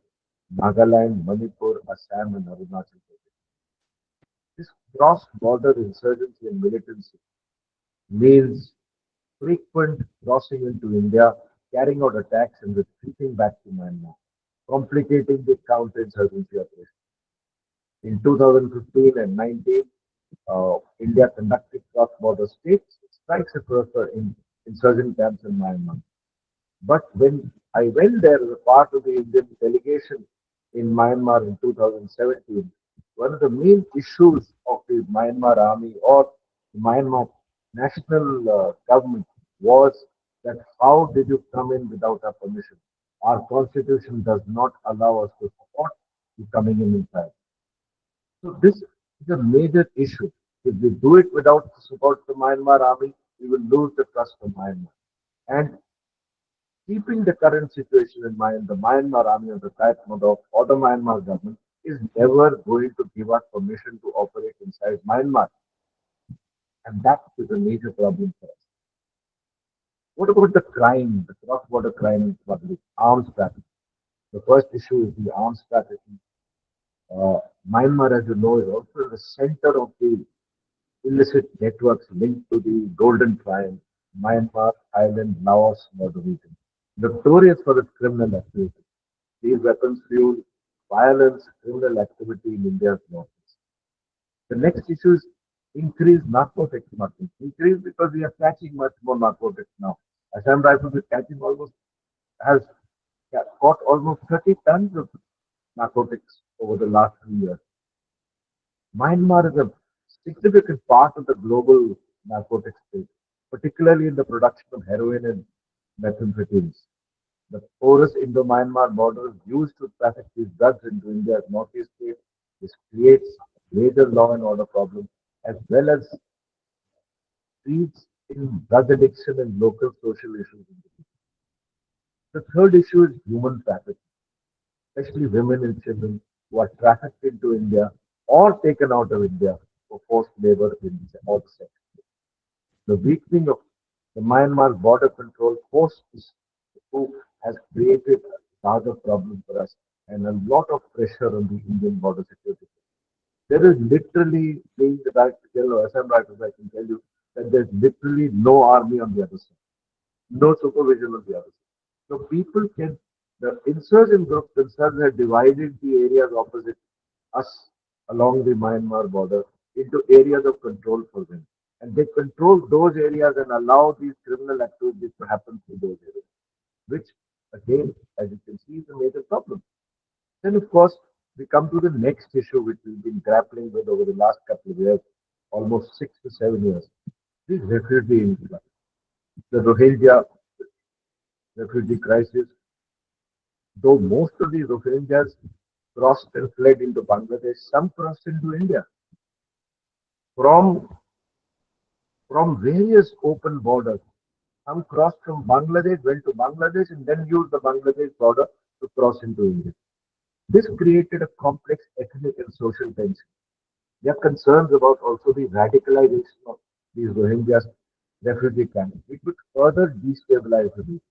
Nagaland, Manipur, Assam, and Arunachal Pradesh. This cross-border insurgency and militancy means frequent crossing into India, carrying out attacks and retreating back to Myanmar, complicating the counterinsurgency operation. In 2015 and 19, India conducted cross-border states strikes across the insurgent camps in Myanmar. But when I went there as a part of the Indian delegation in Myanmar in 2017, one of the main issues of the Myanmar army or the Myanmar national government was that how did you come in without our permission? Our constitution does not allow us to support you coming in inside. So this is a major issue. If we do it without the support of the Myanmar army, we will lose the trust of Myanmar. And keeping the current situation in mind, the Myanmar army or the Tatmadaw or the Myanmar government is never going to give us permission to operate inside Myanmar. And that is a major problem for us. What about the crime, the cross-border crime and smugglage, arms trafficking? The first issue is the arms trafficking. Myanmar, as you know, is also the center of the illicit networks linked to the Golden Triangle, Myanmar, Thailand, Laos border region. Notorious for its criminal activity. These weapons fuel violence, criminal activity in India's northeast. The next issue is increased narcotics smuggling. Increased because we are catching much more narcotics now. Assam Rifles is catching has caught almost 30 tons of narcotics over the last 3 years. Myanmar is a significant part of the global narcotics trade, particularly in the production of heroin and methamphetamines. The porous Indo-Myanmar border is used to traffic these drugs into India's northeast state. This creates a major law and order problem as well as feeds in drug addiction and local social issues. The third issue is human trafficking, especially women and children who are trafficked into India or taken out of India for forced labor in all sectors. The weakening of the Myanmar border control forces who has created a larger problem for us and a lot of pressure on the Indian border security. There is literally, being the director general of Assam Rifles, I can tell you that there's literally no army on the other side, no supervision on the other side. So people can, the insurgent groups themselves have divided the areas opposite us along the Myanmar border into areas of control for them. And they control those areas and allow these criminal activities to happen through those areas, which again, as you can see, is a major problem. Then, of course, we come to the next issue which we've been grappling with over the last couple of years, almost 6 to 7 years. This refugee influx, the Rohingya refugee crisis. Though most of these Rohingyas crossed and fled into Bangladesh, some crossed into India from various open borders. Some crossed from Bangladesh, went to Bangladesh, and then used the Bangladesh border to cross into India. This created a complex ethnic and social tension. There are concerns about also the radicalization of these Rohingya refugee camps, which would further destabilize the region.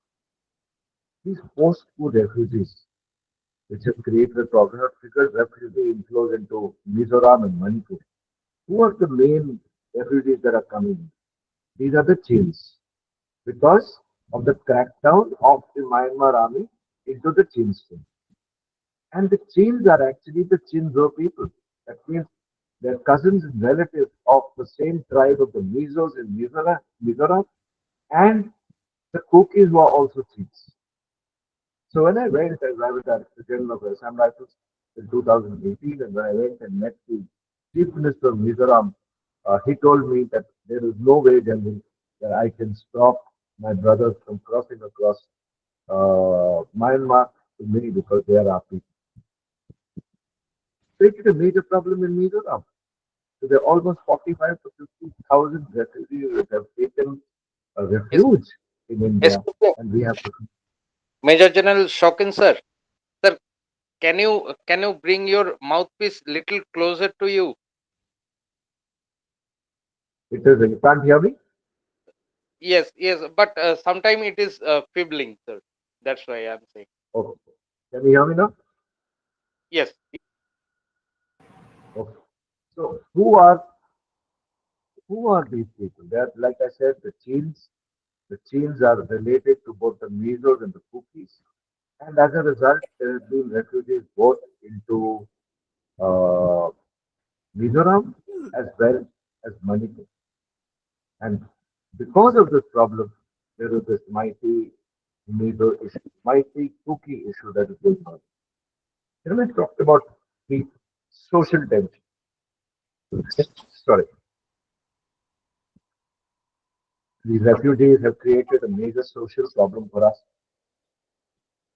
These post-coup refugees, which have created a problem, have triggered refugee inflows into Mizoram and Manipur. Who are the main refugees that are coming in? These are the Chins, because of the crackdown of the Myanmar army into the Chin state. And the Chins are actually the Chinzo people. That means they're cousins and relatives of the same tribe of the Mizos in Mizoram and the Kukis who are also Chins. So when I went, as I was Director General of Assam Rifles in 2018, and when I went and met the Chief Minister of Mizoram, he told me that there is no way, General, that I can stop my brothers from crossing across Myanmar to me because they are our people. created a major problem in Mizoram. So there are almost 45 to 50,000 refugees that have taken a Yes, refuge in yes, India, and we have to. Major General Shokin, sir. Sir, can you bring your mouthpiece little closer to you? It is, you can't hear me? Yes, yes, but sometime it is fibbling, sir. That's why I'm saying. Okay. Can you hear me now? Yes, Okay. So who are these people? They're, like I said, the Chins. The Chins are related to both the Mizos and the Kukis. And as a result, there have been refugees both into uh, Mizoram as well as Manipur. And because of this problem, there is this mighty Mizo issue, mighty Kuki issue that is going on. Then we talked about the social tension. Sorry, these refugees have created a major social problem for us.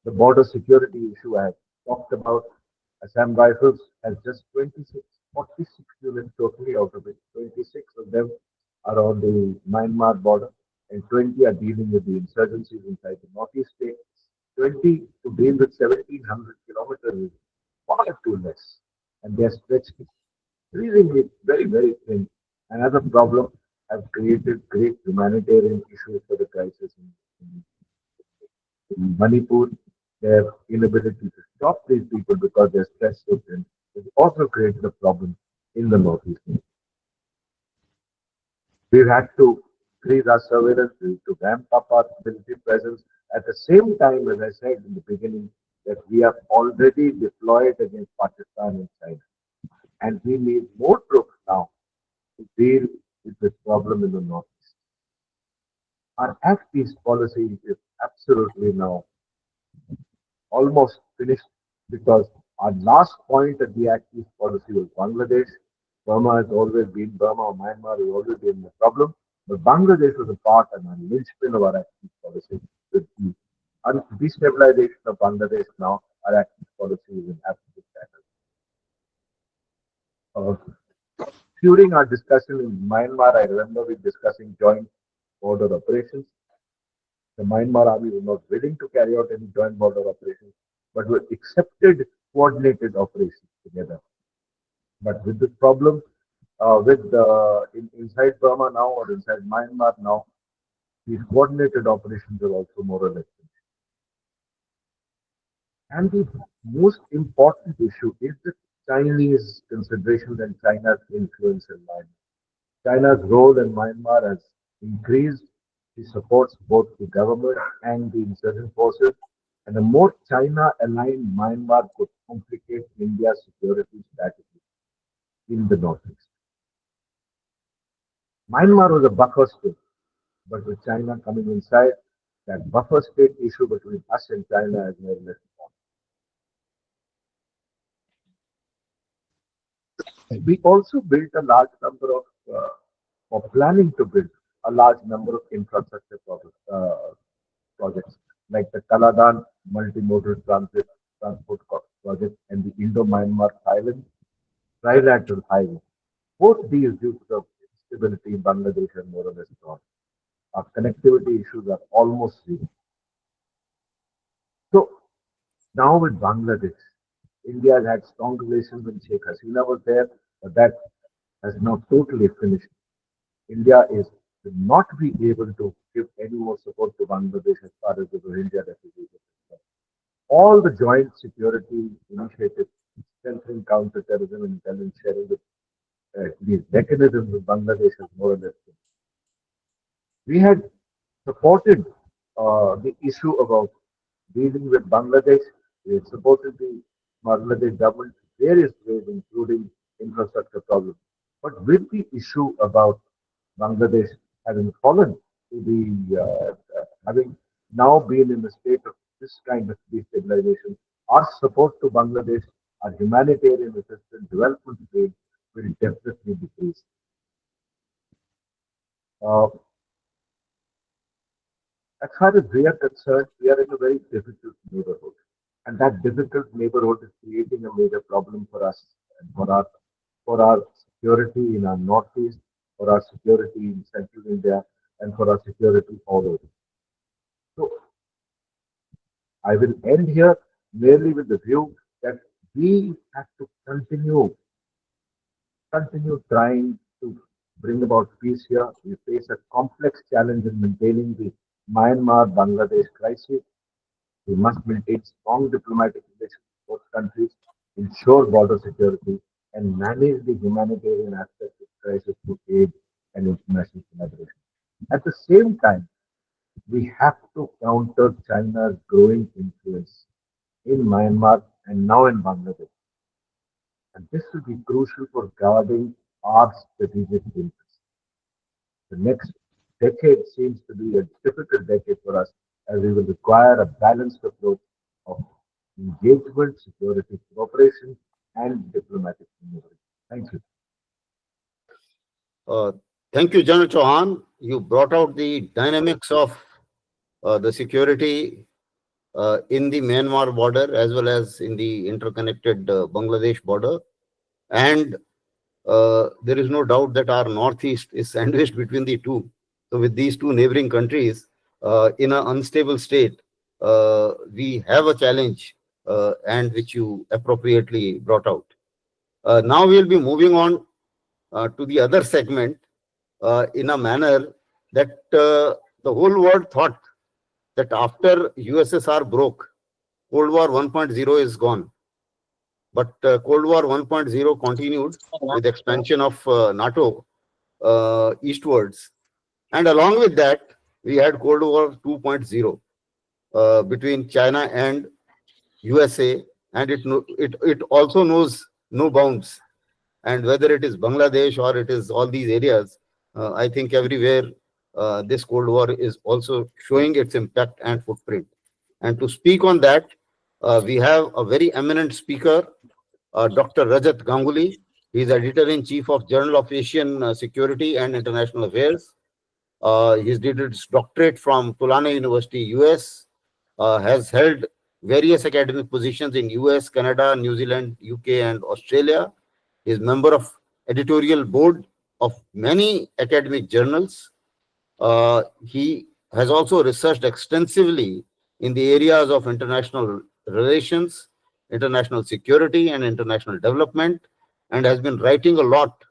The border security issue I have talked about. Assam Rifles has just 26, 46 units totally, out of which 26 of them are on the Myanmar border and 20 are dealing with the insurgencies inside the northeast state. 20 to deal with 1700 kilometers is far too less. And they are stretched increasingly very, very thin. Another problem have created great humanitarian issues for the crisis in Manipur, their inability to stop these people because they're stressed so thin has also created a problem in the northeast. We've had to increase our surveillance, we need to ramp up our military presence. At the same time, as I said in the beginning, that we are already deployed against Pakistan and China. And we need more troops now to deal with this problem in the northeast. Our Act East policy is absolutely now almost finished because our last point at the Act East policy was Bangladesh. Burma has always been Burma or Myanmar has always been the problem. But Bangladesh was a part and a linchpin of our Act East policy. With the destabilization of Bangladesh now, our Act East policy is in absolute shambles. During our discussion in Myanmar, I remember we discussing joint border operations. The Myanmar army was not willing to carry out any joint border operations, but we accepted coordinated operations together. But with this problem, inside Burma now or inside Myanmar now, these coordinated operations are also more or less finished. And the most important issue is the Chinese considerations and China's influence in Myanmar. China's role in Myanmar has increased. She supports both the government and the insurgent forces. And a more China aligned Myanmar could complicate India's security strategy in the northeast. Myanmar was a buffer state, but with China coming inside, that buffer state issue between us and China has more or less gone. We also built a large number of, or planning to build a large number of infrastructure projects like the Kaladan multimodal transport project and the Indo-Myanmar Thailand trilateral highway. Both these, due to the instability in Bangladesh, are more or less gone. Our connectivity issues are almost zero. So now with Bangladesh, India has had strong relations when Sheikh Hasina was there, but that has now totally finished. India is will not be able to give any more support to Bangladesh as far as the Rohingya refugees are concerned. All the joint security initiatives, strengthening counterterrorism and intelligence sharing with these mechanisms with Bangladesh has more or less finished. We had supported the issue about dealing with Bangladesh. We had supported the Bangladesh government in various ways, including infrastructure problems. But with the issue about Bangladesh having fallen to having now been in a state of this kind of destabilization, our support to Bangladesh, our humanitarian assistance, development aid will definitely decrease. Uh, as far as we are concerned, we are in a very difficult neighborhood. And that difficult neighborhood is creating a major problem for us and for our security in our northeast, for our security in central India, and for our security all over. So I will end here merely with the view that we have to continue trying to bring about peace here. We face a complex challenge in maintaining the Myanmar-Bangladesh crisis. We must maintain strong diplomatic relations with both countries, ensure border security, and manage the humanitarian aspects of crisis through aid and international collaboration. At the same time, we have to counter China's growing influence in Myanmar and now in Bangladesh. And this will be crucial for guarding our strategic interests. The next decade seems to be a difficult decade for us as we will require a balanced approach of engagement, security cooperation, and diplomatic maneuver. Thank you. Uh, Thank you, General Chauhan. You brought out the dynamics of the security in the Myanmar border as well as in the interconnected Bangladesh border. And there is no doubt that our northeast is sandwiched between the two. So, with these two neighboring countries in an unstable state, we have a challenge, and which you appropriately brought out. Now, we will be moving on to the other segment in a manner that the whole world thought that after USSR broke, Cold War 1.0 is gone. But Cold War 1.0 continued with expansion of NATO eastwards. And along with that, we had Cold War 2.0 between China and USA. And it also knows no bounds. And whether it is Bangladesh or it is all these areas, I think everywhere this Cold War is also showing its impact and footprint. And to speak on that, we have a very eminent speaker, Dr. Rajat Ganguly. He is editor-in-chief of Journal of Asian Security and International Affairs. He did his doctorate from Tulane University, US, has held various academic positions in US, Canada, New Zealand, UK, and Australia. He is member of editorial board of many academic journals. He has also researched extensively in the areas of international relations, international security, and international development, and has been writing a lot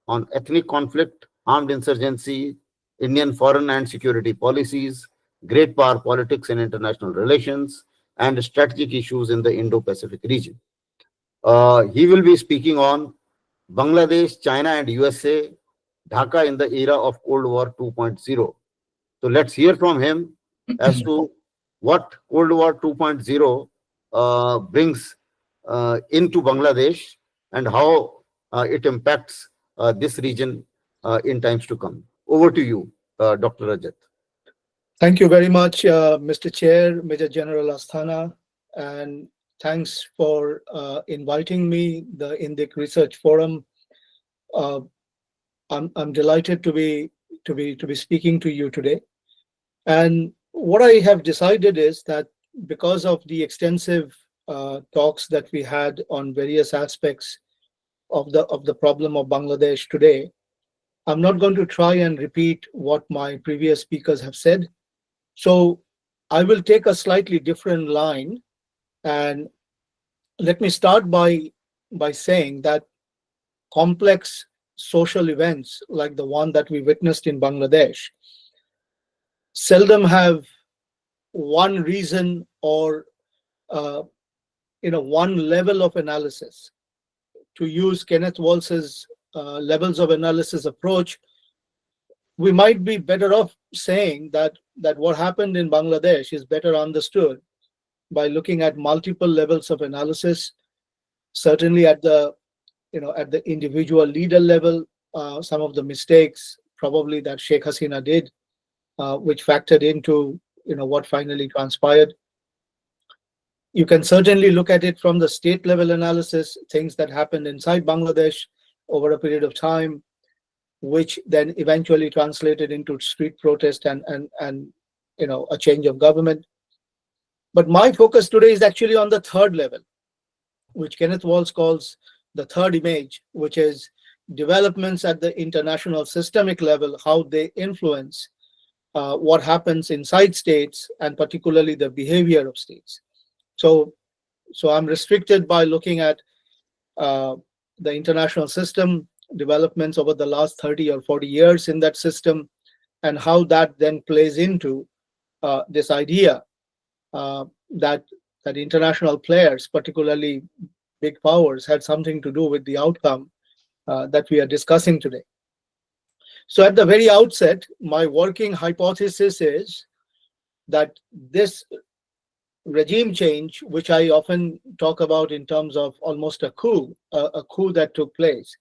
on ethnic conflict, armed insurgency, Indian foreign and security policies, great power politics and international relations, and strategic issues in the Indo-Pacific region. He will be speaking on Bangladesh, China, and USA, Dhaka in the era of Cold War 2.0. So let's hear from him as to what Cold War 2.0 brings into Bangladesh and how it impacts this region in times to come. Over to you, Dr. Rajat. Thank you very much, Mr. Chair, Major General Asthana, and thanks for inviting me, the Indic Research Forum. I'm delighted to be speaking to you today. And what I have decided is that because of the extensive talks that we had on various aspects of the problem of Bangladesh today, I'm not going to try and repeat what my previous speakers have said. So I will take a slightly different line, and let me start by saying that complex social events like the one that we witnessed in Bangladesh seldom have one reason or one level of analysis. To use Kenneth Walsh's levels of analysis approach, we might be better off saying that what happened in Bangladesh is better understood by looking at multiple levels of analysis. Certainly at the individual leader level, some of the mistakes probably that Sheikh Hasina did, which factored into what finally transpired. You can certainly look at it from the state level analysis, things that happened inside Bangladesh over a period of time, which then eventually translated into street protest and a change of government. But my focus today is actually on the third level, which Kenneth Walsh calls the third image, which is developments at the international systemic level, how they influence what happens inside states and particularly the behavior of states. So I'm restricted by looking at the international system developments over the last 30 or 40 years in that system, and how that then plays into this idea that international players, particularly big powers, had something to do with the outcome that we are discussing today. So at the very outset, my working hypothesis is that this regime change, which I often talk about in terms of almost a coup that took place,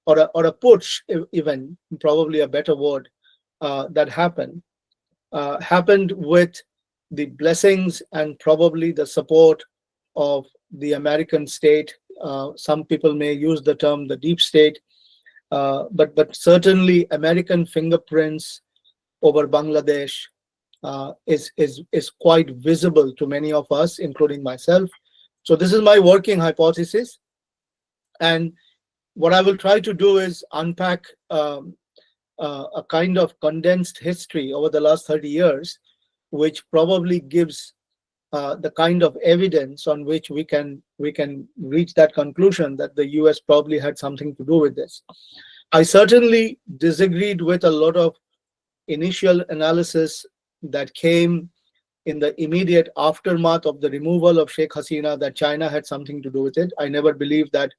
or a putsch, even probably a better word, that happened with the blessings and probably the support of the American state. Some people may use the term the deep state, but certainly American fingerprints over Bangladesh is quite visible to many of us, including myself. So this is my working hypothesis, and what I will try to do is unpack a kind of condensed history over the last 30 years, which probably gives the kind of evidence on which we can reach that conclusion that the US probably had something to do with this. I certainly disagreed with a lot of initial analysis that came in the immediate aftermath of the removal of Sheikh Hasina, that China had something to do with it. I never believed that,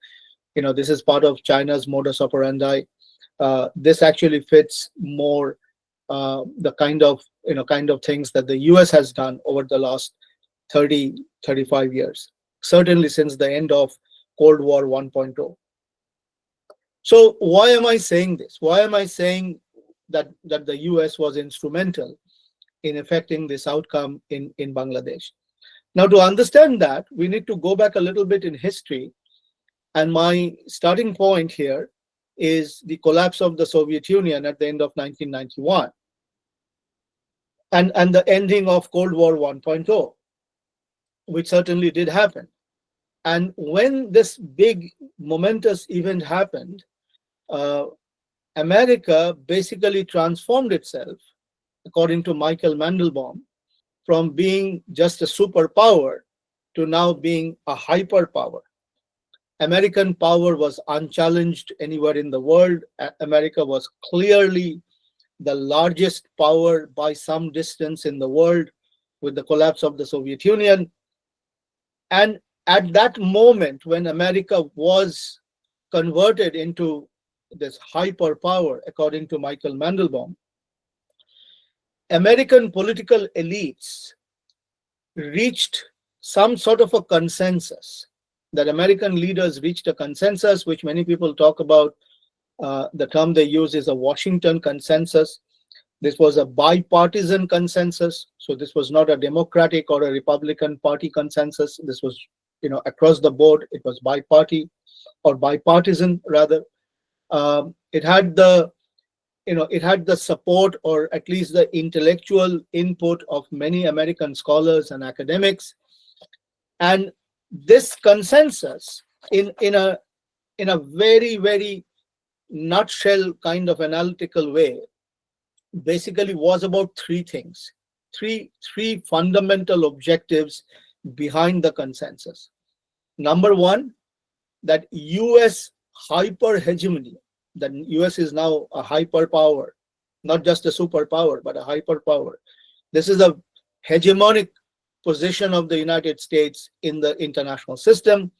this is part of China's modus operandi. This actually fits more the kind of things that the US has done over the last 30-35 years, certainly since the end of Cold War 1.0. So why am I saying this? Why am I saying that the US was instrumental in effecting this outcome in Bangladesh? Now, to understand that, we need to go back a little bit in history, and my starting point here is the collapse of the Soviet Union at the end of 1991 and the ending of Cold War 1.0, which certainly did happen. And when this big momentous event happened, America basically transformed itself, according to Michael Mandelbaum, from being just a superpower to now being a hyperpower. American power was unchallenged anywhere in the world. America was clearly the largest power by some distance in the world with the collapse of the Soviet Union. And at that moment, when America was converted into this hyperpower, according to Michael Mandelbaum, American political elites reached some sort of a consensus, that American leaders reached a consensus, which many people talk about. The term they use is a Washington consensus. This was a bipartisan consensus. So this was not a Democratic or a Republican Party consensus. This was, across the board. It was bi-party or bipartisan rather. It had the support, or at least the intellectual input, of many American scholars and academics. And this consensus, in a very, very nutshell kind of analytical way, basically was about three things, three fundamental objectives behind the consensus. Number one, that US hyper hegemony, that US is now a hyperpower, not just a superpower, but a hyperpower. This is a hegemonic position of the United States in the international system.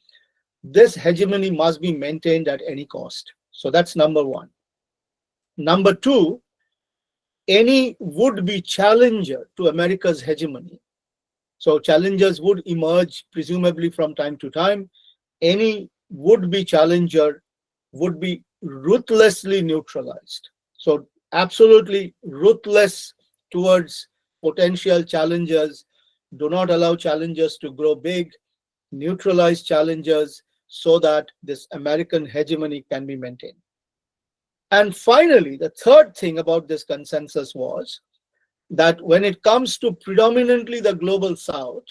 This hegemony must be maintained at any cost. So that's number one. Number two, any would-be challenger to America's hegemony. So challengers would emerge presumably from time to time. Any would-be challenger would be ruthlessly neutralized. So absolutely ruthless towards potential challengers. Do not allow challengers to grow big. Neutralize challengers so that this American hegemony can be maintained. And finally, the third thing about this consensus was that when it comes to predominantly the global South,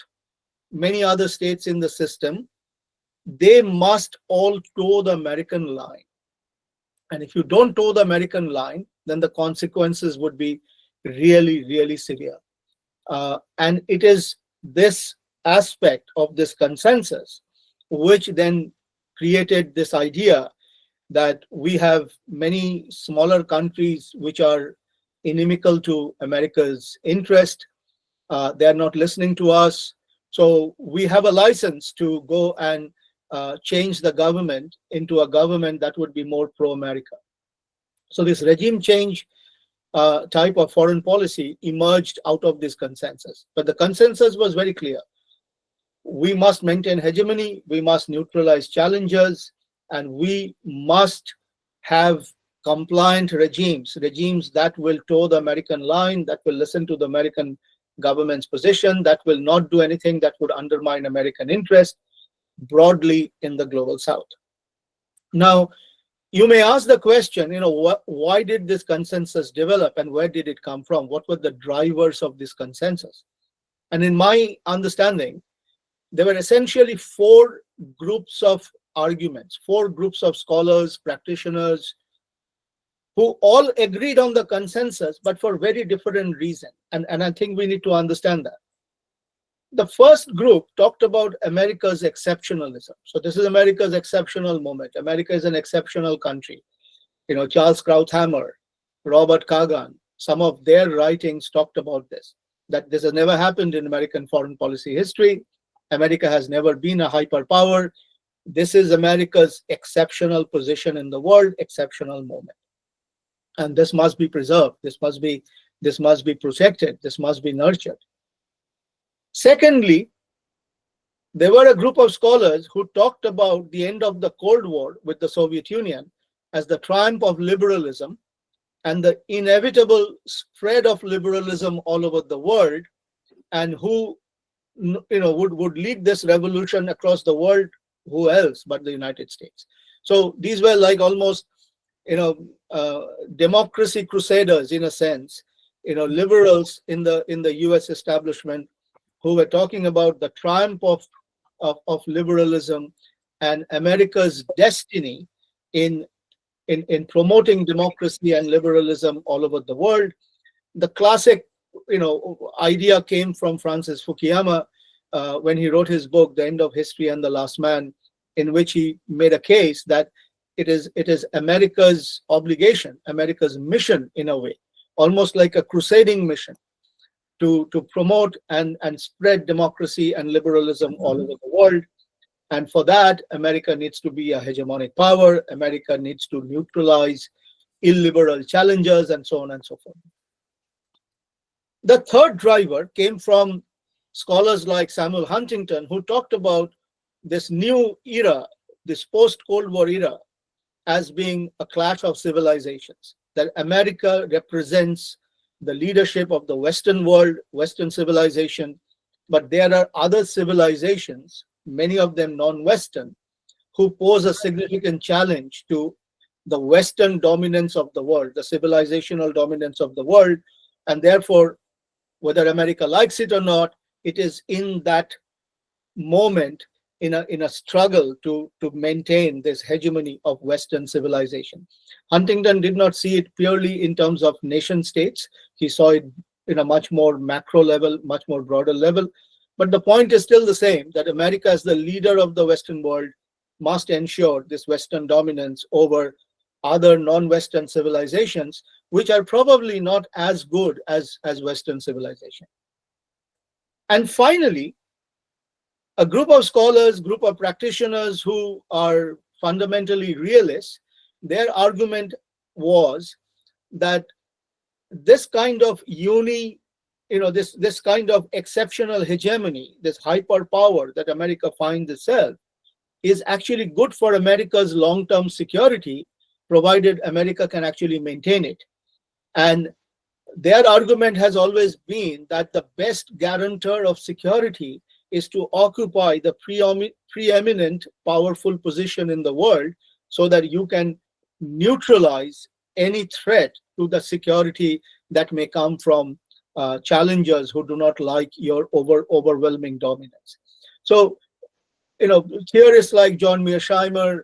many other states in the system, they must all toe the American line. And if you don't toe the American line, then the consequences would be really, really severe. And it is this aspect of this consensus which then created this idea that we have many smaller countries which are inimical to America's interest. They are not listening to us. So we have a license to go and change the government into a government that would be more pro-America. So this regime change type of foreign policy emerged out of this consensus. But the consensus was very clear. We must maintain hegemony, we must neutralize challengers, and we must have compliant regimes that will toe the American line, that will listen to the American government's position, that will not do anything that would undermine American interest broadly in the global South. Now, you may ask the question, why did this consensus develop and where did it come from? What were the drivers of this consensus? And in my understanding, there were essentially four groups of arguments, four groups of scholars, practitioners, who all agreed on the consensus, but for very different reasons. And I think we need to understand that. The first group talked about America's exceptionalism. So this is America's exceptional moment. America is an exceptional country. Charles Krauthammer, Robert Kagan, some of their writings talked about this, that this has never happened in American foreign policy history. America has never been a hyperpower. This is America's exceptional position in the world, exceptional moment. And this must be preserved. This must be protected. This must be nurtured. Secondly, there were a group of scholars who talked about the end of the Cold War with the Soviet Union as the triumph of liberalism and the inevitable spread of liberalism all over the world, and who would lead this revolution across the world. Who else but the United States? So these were like almost democracy crusaders in a sense, liberals in the US establishment, who were talking about the triumph of liberalism and America's destiny in promoting democracy and liberalism all over the world. The classic idea came from Francis Fukuyama when he wrote his book, The End of History and the Last Man, in which he made a case that it is America's obligation, America's mission in a way, almost like a crusading mission, to promote and spread democracy and liberalism all over the world. And for that, America needs to be a hegemonic power. America needs to neutralize illiberal challengers, and so on and so forth. The third driver came from scholars like Samuel Huntington, who talked about this new era, this post-Cold War era, as being a clash of civilizations, that America represents the leadership of the Western world, Western civilization, but there are other civilizations, many of them non-Western, who pose a significant challenge to the Western dominance of the world, the civilizational dominance of the world, and therefore, whether America likes it or not, it is in that moment, in a struggle to maintain this hegemony of Western civilization. Huntington did not see it purely in terms of nation states. He saw it in a much more macro level, much more broader level. But the point is still the same, that America as the leader of the Western world must ensure this Western dominance over other non-Western civilizations, which are probably not as good as Western civilization. And finally, a group of scholars, group of practitioners who are fundamentally realists, their argument was that this kind of this kind of exceptional hegemony, this hyperpower that America finds itself, is actually good for America's long-term security, provided America can actually maintain it. And their argument has always been that the best guarantor of security is to occupy the preeminent powerful position in the world, so that you can neutralize any threat to the security that may come from challengers who do not like your overwhelming dominance. So theorists like John Mearsheimer,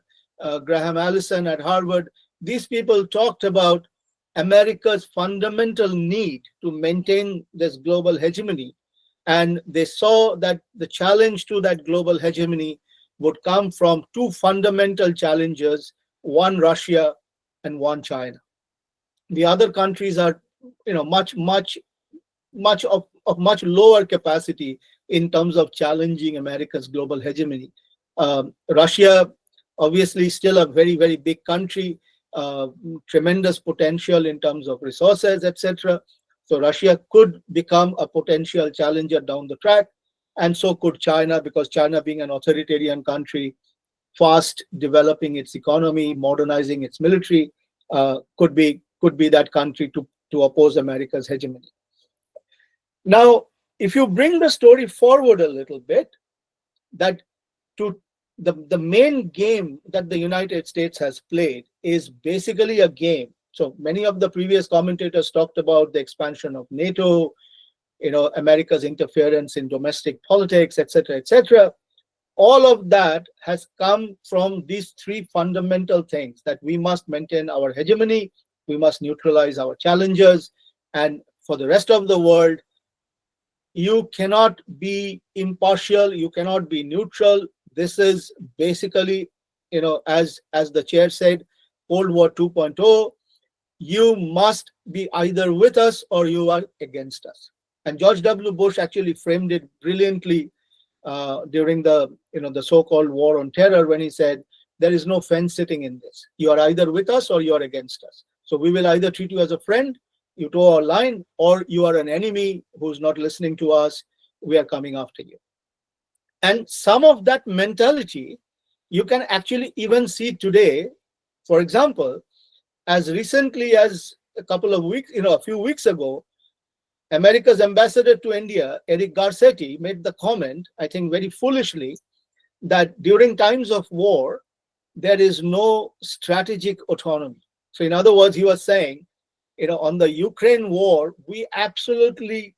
Graham Allison at Harvard, these people talked about America's fundamental need to maintain this global hegemony. And they saw that the challenge to that global hegemony would come from two fundamental challenges, one Russia and one China. The other countries are, much lower capacity in terms of challenging America's global hegemony. Russia, obviously, still a very, very big country, tremendous potential in terms of resources, etc. So Russia could become a potential challenger down the track, and so could China, because China, being an authoritarian country, fast developing its economy, modernizing its military, could be that country to oppose America's hegemony. Now, if you bring the story forward a little bit, that to the main game that the United States has played is basically a game. So many of the previous commentators talked about the expansion of NATO, America's interference in domestic politics, etc., etc. All of that has come from these three fundamental things: that we must maintain our hegemony, we must neutralize our challengers, and for the rest of the world, you cannot be impartial, you cannot be neutral. This is basically, as the chair said, Cold War 2.0. You must be either with us or you are against us. And George W. Bush actually framed it brilliantly during the so-called war on terror, when he said, there is no fence sitting in this. You are either with us or you are against us. So we will either treat you as a friend, you toe our line, or you are an enemy who's not listening to us, we are coming after you. And some of that mentality you can actually even see today. For example, as recently as a few weeks ago, America's ambassador to India, Eric Garcetti, made the comment, I think very foolishly, that during times of war, there is no strategic autonomy. So in other words, he was saying, on the Ukraine war, we absolutely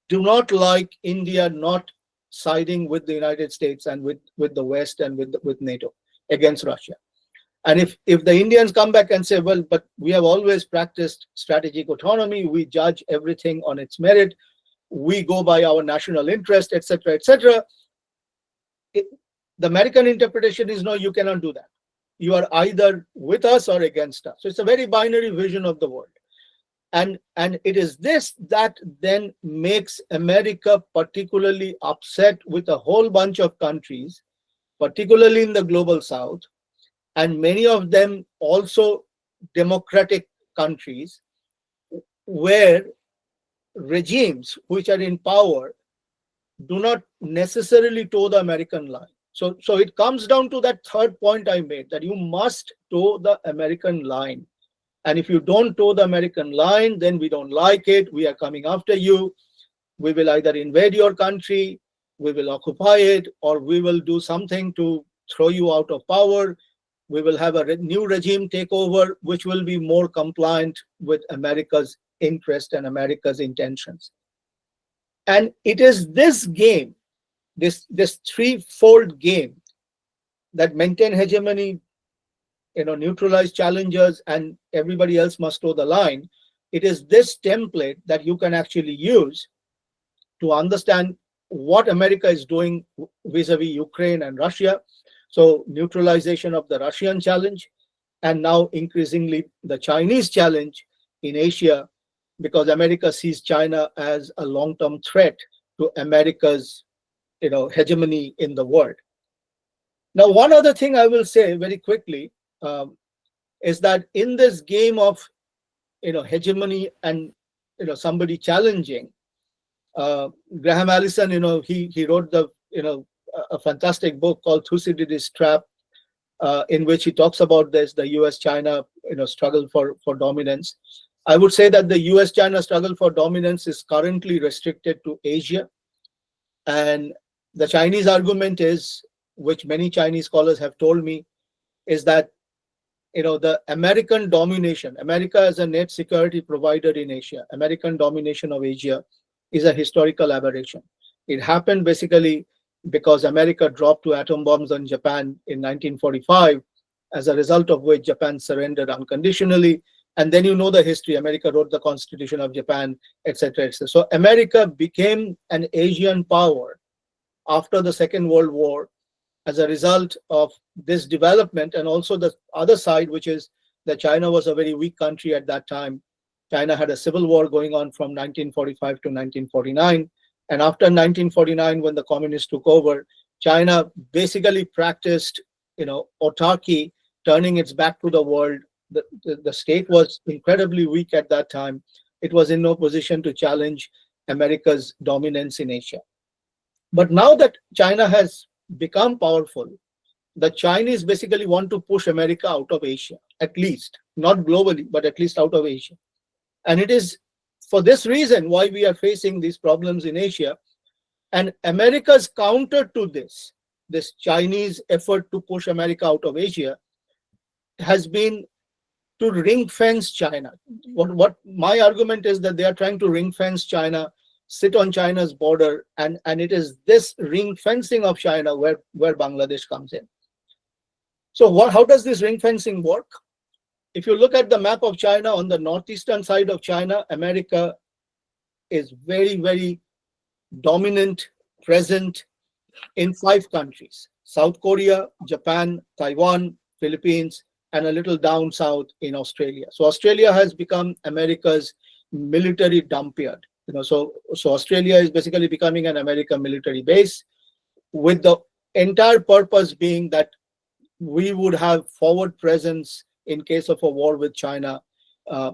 do not like India not siding with the United States and with the West and with NATO against Russia. And if the Indians come back and say, well, but we have always practiced strategic autonomy, we judge everything on its merit, we go by our national interest, etc., etc., the American interpretation is, no, you cannot do that. You are either with us or against us. So it's a very binary vision of the world. And it is this that then makes America particularly upset with a whole bunch of countries, particularly in the global south, and many of them also democratic countries, where regimes which are in power do not necessarily toe the American line. So it comes down to that third point I made, that you must toe the American line. And if you don't toe the American line, then we don't like it, we are coming after you, we will either invade your country, we will occupy it, or we will do something to throw you out of power. We will have a new regime take over, which will be more compliant with America's interest and America's intentions. And it is this game, this threefold game, that maintain hegemony, neutralize challengers, and everybody else must toe the line. It is this template that you can actually use to understand what America is doing vis-a-vis Ukraine and Russia. So neutralization of the Russian challenge, and now increasingly the Chinese challenge in Asia, because America sees China as a long-term threat to America's hegemony in the world. Now, one other thing I will say very quickly is that in this game of hegemony and somebody challenging, Graham Allison, he wrote a fantastic book called Thucydides' Trap, in which he talks about the US-China struggle for dominance. I would say that the US-China struggle for dominance is currently restricted to Asia, and the Chinese argument is, which many Chinese scholars have told me, is that the American domination, America as a net security provider in Asia, American domination of Asia is a historical aberration. It happened basically because America dropped two atom bombs on Japan in 1945, as a result of which Japan surrendered unconditionally. And then you know the history. America wrote the Constitution of Japan, etc., etc. So America became an Asian power after the Second World War as a result of this development, and also the other side, which is that China was a very weak country at that time. China had a civil war going on from 1945 to 1949. And after 1949, when the communists took over, China basically practiced, autarky, turning its back to the world. The state was incredibly weak at that time. It was in no position to challenge America's dominance in Asia. But now that China has become powerful, the Chinese basically want to push America out of Asia, at least, not globally, but at least out of Asia. And it is for this reason why we are facing these problems in Asia. And America's counter to this Chinese effort to push America out of Asia, has been to ring fence China. What my argument is that they are trying to ring fence China, sit on China's border, and it is this ring fencing of China where Bangladesh comes in. So how does this ring fencing work? If you look at the map of China, on the northeastern side of China, America is very, very dominant, present in 5 countries: South Korea, Japan, Taiwan, Philippines, and a little down south in Australia. So Australia has become America's military dump yard. So Australia is basically becoming an American military base, with the entire purpose being that we would have forward presence in case of a war with China,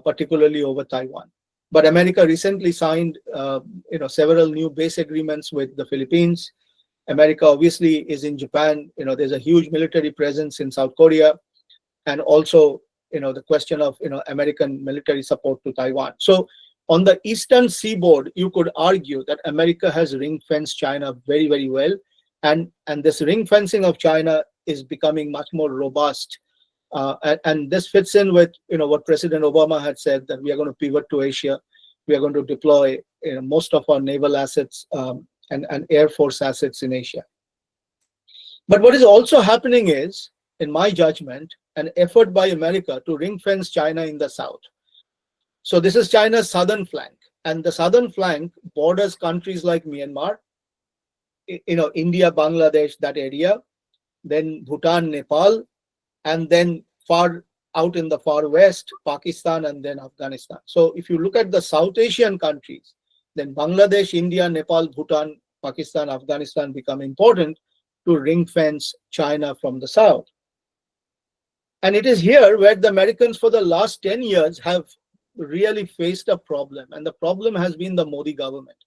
particularly over Taiwan. But America recently signed, several new base agreements with the Philippines. America obviously is in Japan. There's a huge military presence in South Korea, and also, the question of, American military support to Taiwan. So on the eastern seaboard, you could argue that America has ring-fenced China very, very well, and this ring-fencing of China is becoming much more robust. And this fits in with what President Obama had said, that we are going to pivot to Asia. We are going to deploy most of our naval assets and Air Force assets in Asia. But what is also happening is, in my judgment, an effort by America to ring fence China in the south. So this is China's southern flank, and the southern flank borders countries like Myanmar, India, Bangladesh, that area, then Bhutan, Nepal, and then far out in the far west, Pakistan, and then Afghanistan. So if you look at the South Asian countries, then Bangladesh, India, Nepal, Bhutan, Pakistan, Afghanistan become important to ring fence China from the south. And it is here where the Americans for the last 10 years have really faced a problem. And the problem has been the Modi government.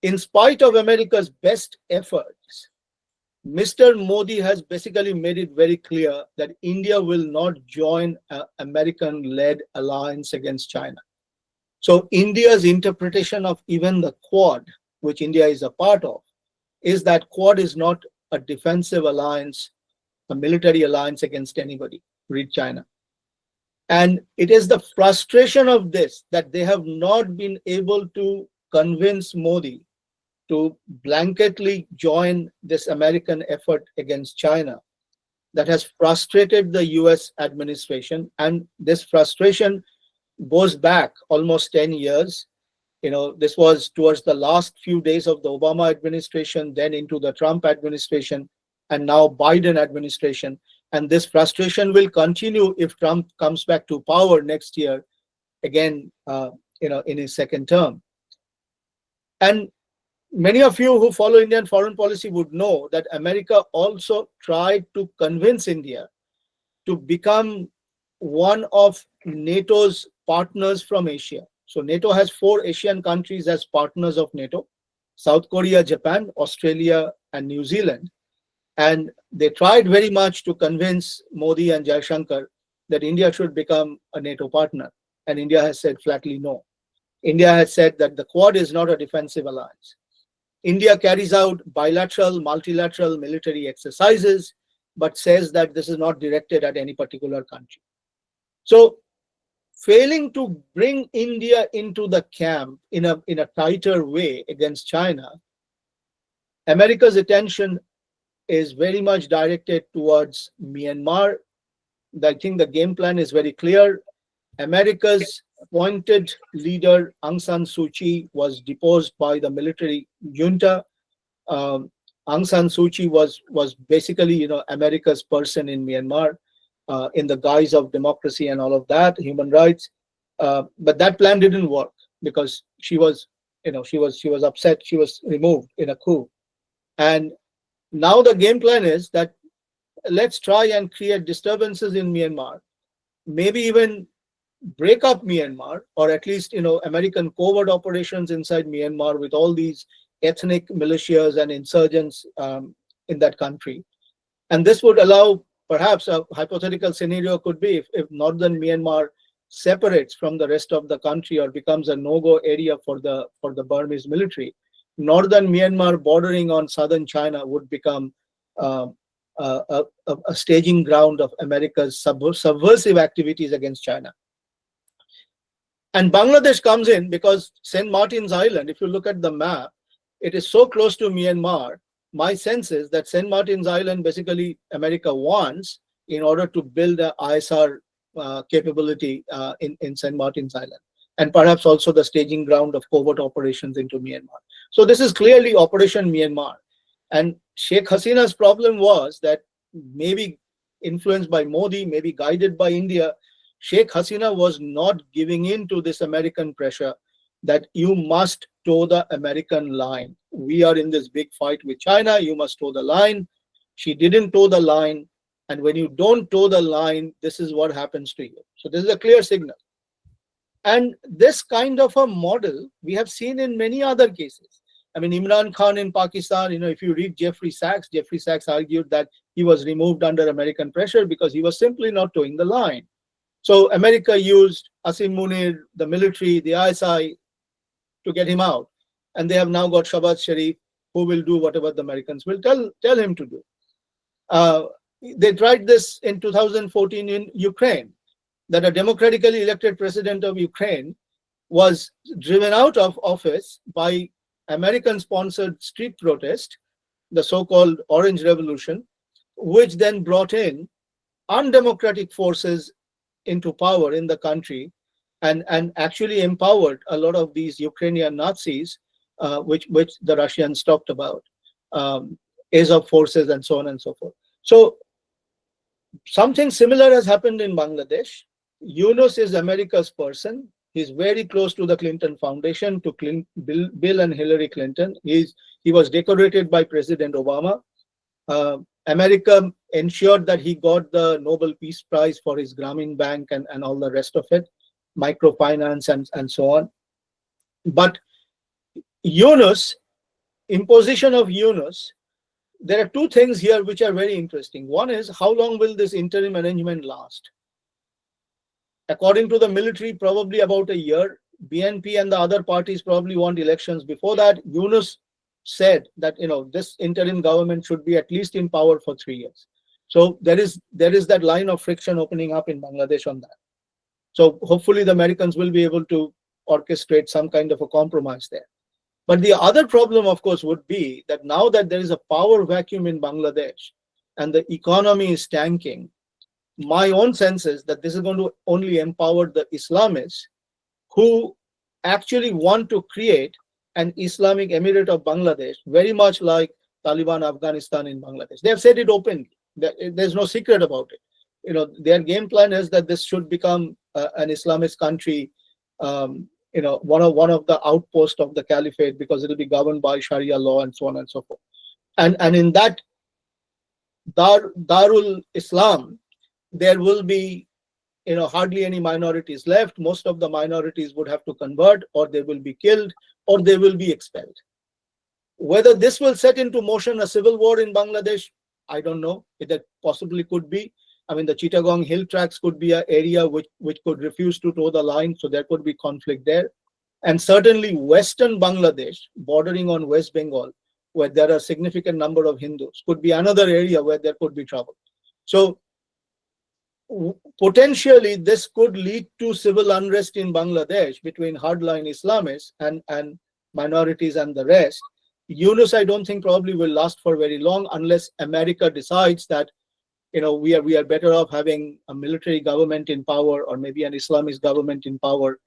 In spite of America's best efforts, Mr. Modi has basically made it very clear that India will not join an American-led alliance against China. So India's interpretation of even the Quad, which India is a part of, is that Quad is not a defensive alliance, a military alliance against anybody, read China. And it is the frustration of this that they have not been able to convince Modi to blanketly join this American effort against China that has frustrated the US administration. And this frustration goes back almost 10 years. This was towards the last few days of the Obama administration, then into the Trump administration, and now Biden administration. And this frustration will continue if Trump comes back to power next year, again, in his second term. And many of you who follow Indian foreign policy would know that America also tried to convince India to become one of NATO's partners from Asia. So NATO has 4 Asian countries as partners of NATO: South Korea, Japan, Australia, and New Zealand. And they tried very much to convince Modi and Jaishankar that India should become a NATO partner. And India has said flatly no. India has said that the Quad is not a defensive alliance. India carries out bilateral, multilateral military exercises, but says that this is not directed at any particular country. So failing to bring India into the camp in a tighter way against China, America's attention is very much directed towards Myanmar. I think the game plan is very clear. America's appointed leader, Aung San Suu Kyi, was deposed by the military junta. Aung San Suu Kyi was basically, America's person in Myanmar, in the guise of democracy and all of that, human rights. But that plan didn't work because she was upset. She was removed in a coup. And now the game plan is that let's try and create disturbances in Myanmar, maybe even break up Myanmar, or at least, American covert operations inside Myanmar with all these ethnic militias and insurgents in that country. And this would allow, perhaps a hypothetical scenario could be if northern Myanmar separates from the rest of the country or becomes a no-go area for the Burmese military, northern Myanmar bordering on southern China would become a staging ground of America's subversive activities against China. And Bangladesh comes in because St. Martin's Island, if you look at the map, it is so close to Myanmar. My sense is that St. Martin's Island, basically America wants in order to build a ISR capability in St. Martin's Island, and perhaps also the staging ground of covert operations into Myanmar. So this is clearly Operation Myanmar. And Sheikh Hasina's problem was that, maybe influenced by Modi, maybe guided by India, Sheikh Hasina was not giving in to this American pressure that you must toe the American line. We are in this big fight with China, you must toe the line. She didn't toe the line. And when you don't toe the line, this is what happens to you. So this is a clear signal. And this kind of a model we have seen in many other cases. I mean, Imran Khan in Pakistan, if you read Jeffrey Sachs argued that he was removed under American pressure because he was simply not toeing the line. So America used Asim Munir, the military, the ISI, to get him out. And they have now got Shahbaz Sharif, who will do whatever the Americans will tell him to do. They tried this in 2014 in Ukraine, that a democratically elected president of Ukraine was driven out of office by American-sponsored street protest, the so-called Orange Revolution, which then brought in undemocratic forces into power in the country and actually empowered a lot of these Ukrainian Nazis, which the Russians talked about, Azov forces and so on and so forth. So something similar has happened in Bangladesh. Yunus is America's person. He's very close to the Clinton Foundation, to Bill and Hillary Clinton. He was decorated by President Obama. America ensured that he got the Nobel Peace Prize for his Grameen Bank and all the rest of it, microfinance and so on. But Yunus, imposition of Yunus, there are two things here which are very interesting. One is, how long will this interim arrangement last? According to the military, probably about a year. BNP and the other parties probably want elections before that. Yunus said that this interim government should be at least in power for 3 years. So there is that line of friction opening up in Bangladesh on that. So hopefully the Americans will be able to orchestrate some kind of a compromise there. But the other problem, of course, would be that now that there is a power vacuum in Bangladesh and the economy is tanking, my own sense is that this is going to only empower the Islamists who actually want to create an Islamic Emirate of Bangladesh, very much like Taliban Afghanistan in Bangladesh. They have said it openly. There's no secret about it. Their game plan is that this should become an Islamist country, one of the outposts of the caliphate, because it will be governed by Sharia law and so on and so forth. And in that Darul Islam, there will be hardly any minorities left. Most of the minorities would have to convert, or they will be killed, or they will be expelled. Whether this will set into motion a civil war in Bangladesh, I don't know. It possibly could be. I mean, the Chittagong hill tracts could be an area which could refuse to toe the line, so there could be conflict there. And certainly Western Bangladesh, bordering on West Bengal, where there are a significant number of Hindus, could be another area where there could be trouble. So potentially this could lead to civil unrest in Bangladesh between hardline Islamists and minorities and the rest. Yunus, I don't think probably will last for very long unless America decides that we are better off having a military government in power, or maybe an Islamist government in power,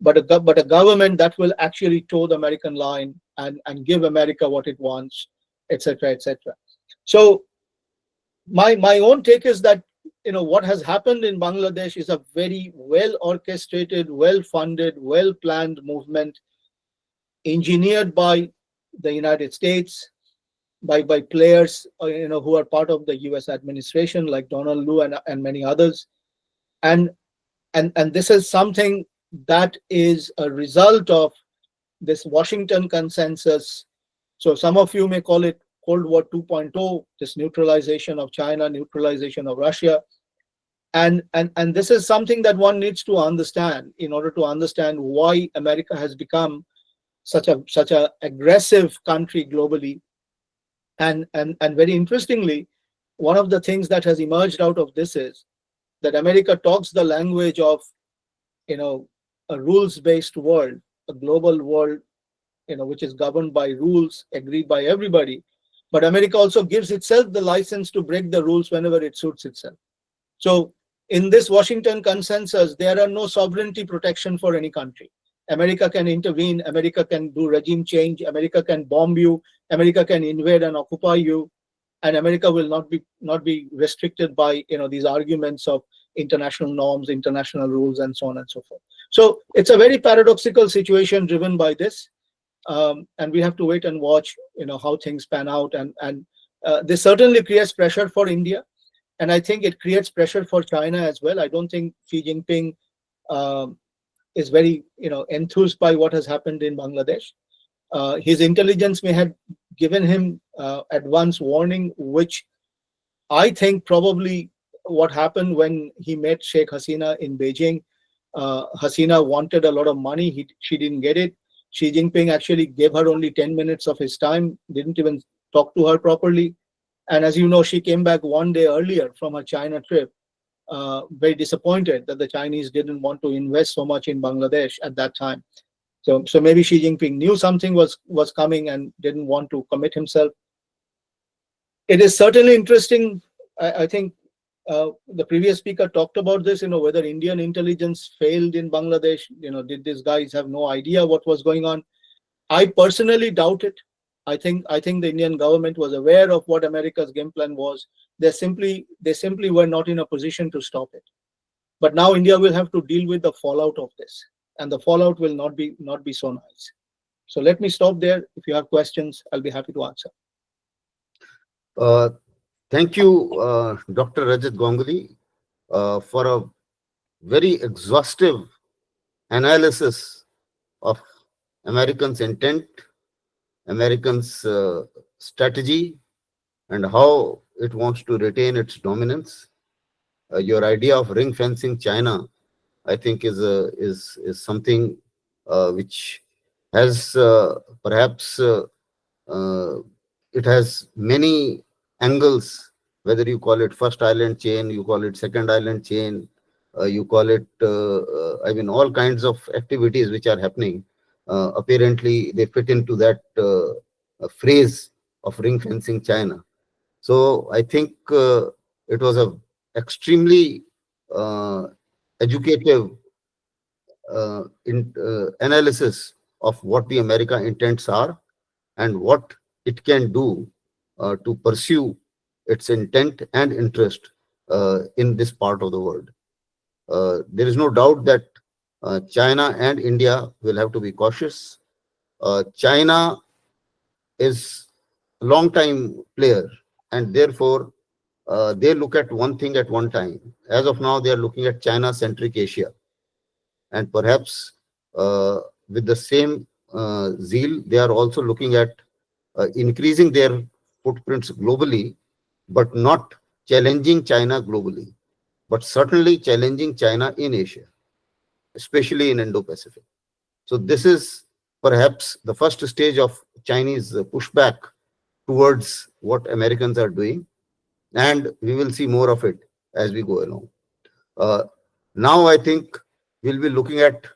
but a government that will actually toe the American line and give America what it wants, etc., etc. So my own take is that what has happened in Bangladesh is a very well orchestrated, well funded, well planned movement, engineered by the United States, by players who are part of the US administration, like Donald Lu and many others. And this is something that is a result of this Washington consensus. So some of you may call it Cold War 2.0, this neutralization of China, neutralization of Russia. And this is something that one needs to understand in order to understand why America has become such a aggressive country globally. And very interestingly, one of the things that has emerged out of this is that America talks the language of a rules-based world, a global world, which is governed by rules agreed by everybody. But America also gives itself the license to break the rules whenever it suits itself. So in this Washington consensus, there are no sovereignty protection for any country. America can intervene, America can do regime change, America can bomb you, America can invade and occupy you, and America will not be restricted by these arguments of international norms, international rules, and so on and so forth. So it's a very paradoxical situation driven by this, and we have to wait and watch how things pan out. And this certainly creates pressure for India, and I think it creates pressure for China as well. I don't think Xi Jinping is very enthused by what has happened in Bangladesh. His intelligence may have given him advance warning, which I think probably what happened when he met Sheikh Hasina in Beijing. Hasina wanted a lot of money. She didn't get it. Xi Jinping actually gave her only 10 minutes of his time, didn't even talk to her properly. And as you know, she came back one day earlier from her China trip, very disappointed that the Chinese didn't want to invest so much in Bangladesh at that time. So maybe Xi Jinping knew something was coming and didn't want to commit himself. It is certainly interesting. I think the previous speaker talked about this, whether Indian intelligence failed in Bangladesh. Did these guys have no idea what was going on? I personally doubt it. I think the Indian government was aware of what America's game plan was. They simply were not in a position to stop it. But now India will have to deal with the fallout of this, and the fallout will not be so nice. So let me stop there. If you have questions, I'll be happy to answer. Thank you, Dr. Rajat Ganguly, for a very exhaustive analysis of Americans' intent, Americans' strategy, and how it wants to retain its dominance. Your idea of ring fencing China, I think, is something which has perhaps it has many angles. Whether you call it first island chain, you call it second island chain, you call it I mean, all kinds of activities which are happening. Apparently, they fit into that phrase of ring fencing China. So I think it was a extremely educative analysis of what the America intents are and what it can do to pursue its intent and interest in this part of the world. There is no doubt that China and India will have to be cautious. China is a long time player, and therefore they look at one thing at one time. As of now, they are looking at China-centric Asia. And perhaps with the same zeal, they are also looking at increasing their footprints globally, but not challenging China globally, but certainly challenging China in Asia, especially in Indo-Pacific. So this is perhaps the first stage of Chinese pushback towards what Americans are doing. And we will see more of it as we go along. Now, I think we'll be looking at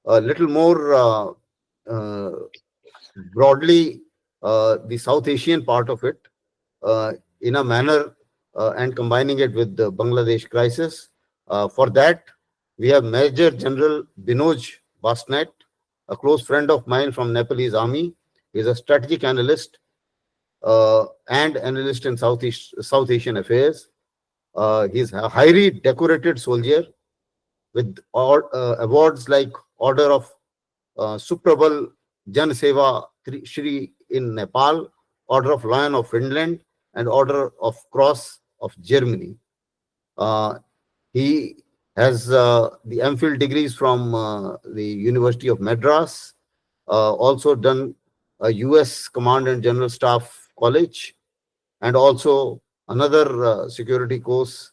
a little more broadly the South Asian part of it in a manner and combining it with the Bangladesh crisis. For that, we have Major General Binoj Basnyat, a close friend of mine from Nepalese army. He is a strategic analyst and analyst in South Asian affairs. He is a highly decorated soldier with awards like Order of Suprabal Jan Seva Shri in Nepal, Order of Lion of Finland, and Order of Cross of Germany. He has the MPhil degrees from the University of Madras, also done a US Command and General Staff College, and also another security course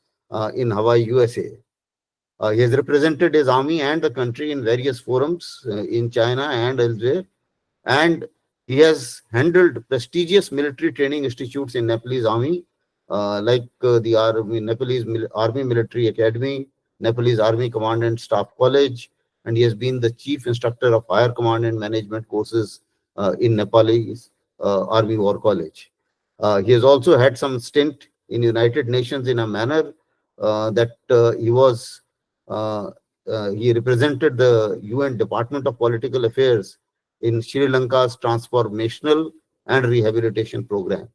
in Hawaii, USA. He has represented his army and the country in various forums in China and elsewhere. And he has handled prestigious military training institutes in Nepalese army, like the Nepalese Army Military Academy, Nepalese Army Command and Staff College, and he has been the chief instructor of higher command and management courses in Nepalese Army War College. He has also had some stint in United Nations in a manner that he represented the UN Department of Political Affairs in Sri Lanka's transformational and rehabilitation program.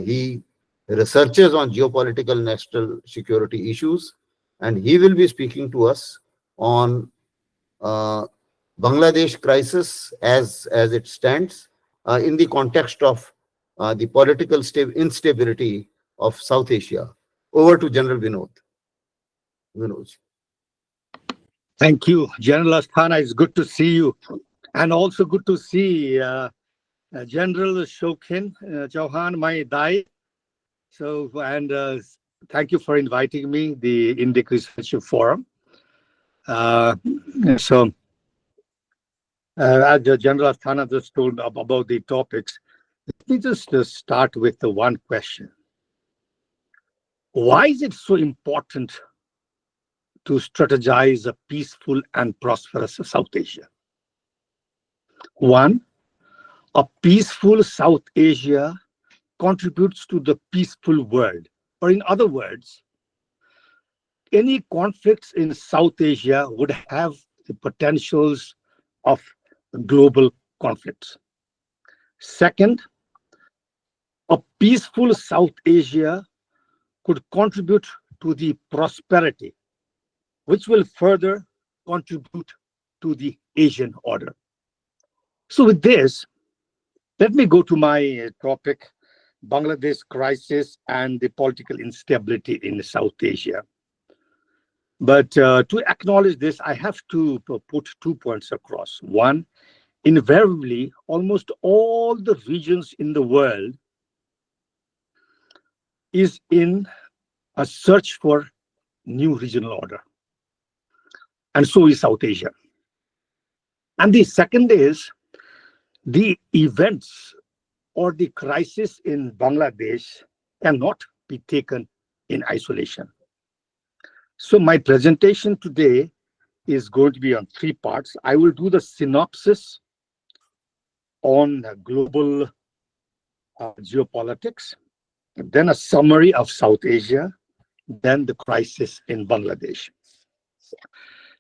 He researches on geopolitical national security issues, and he will be speaking to us on Bangladesh crisis as it stands in the context of the political instability of South Asia. Over to General Binoj. Thank you, General Asthana. It's good to see you, and also good to see General Shokin, Chauhan, my Dai. So, and thank you for inviting me, the Indic Research Forum. As General Asthana just told about the topics, let me just start with the one question. Why is it so important to strategize a peaceful and prosperous South Asia? One, a peaceful South Asia contributes to the peaceful world. Or in other words, any conflicts in South Asia would have the potentials of global conflicts. Second, a peaceful South Asia could contribute to the prosperity, which will further contribute to the Asian order. So with this, let me go to my topic, Bangladesh crisis and the political instability in South Asia. But to acknowledge this, I have to put 2 points across. One, invariably, almost all the regions in the world is in a search for new regional order. And so is South Asia. And the second is the events or the crisis in Bangladesh cannot be taken in isolation. So my presentation today is going to be on 3 parts. I will do the synopsis on global geopolitics, then a summary of South Asia, then the crisis in Bangladesh.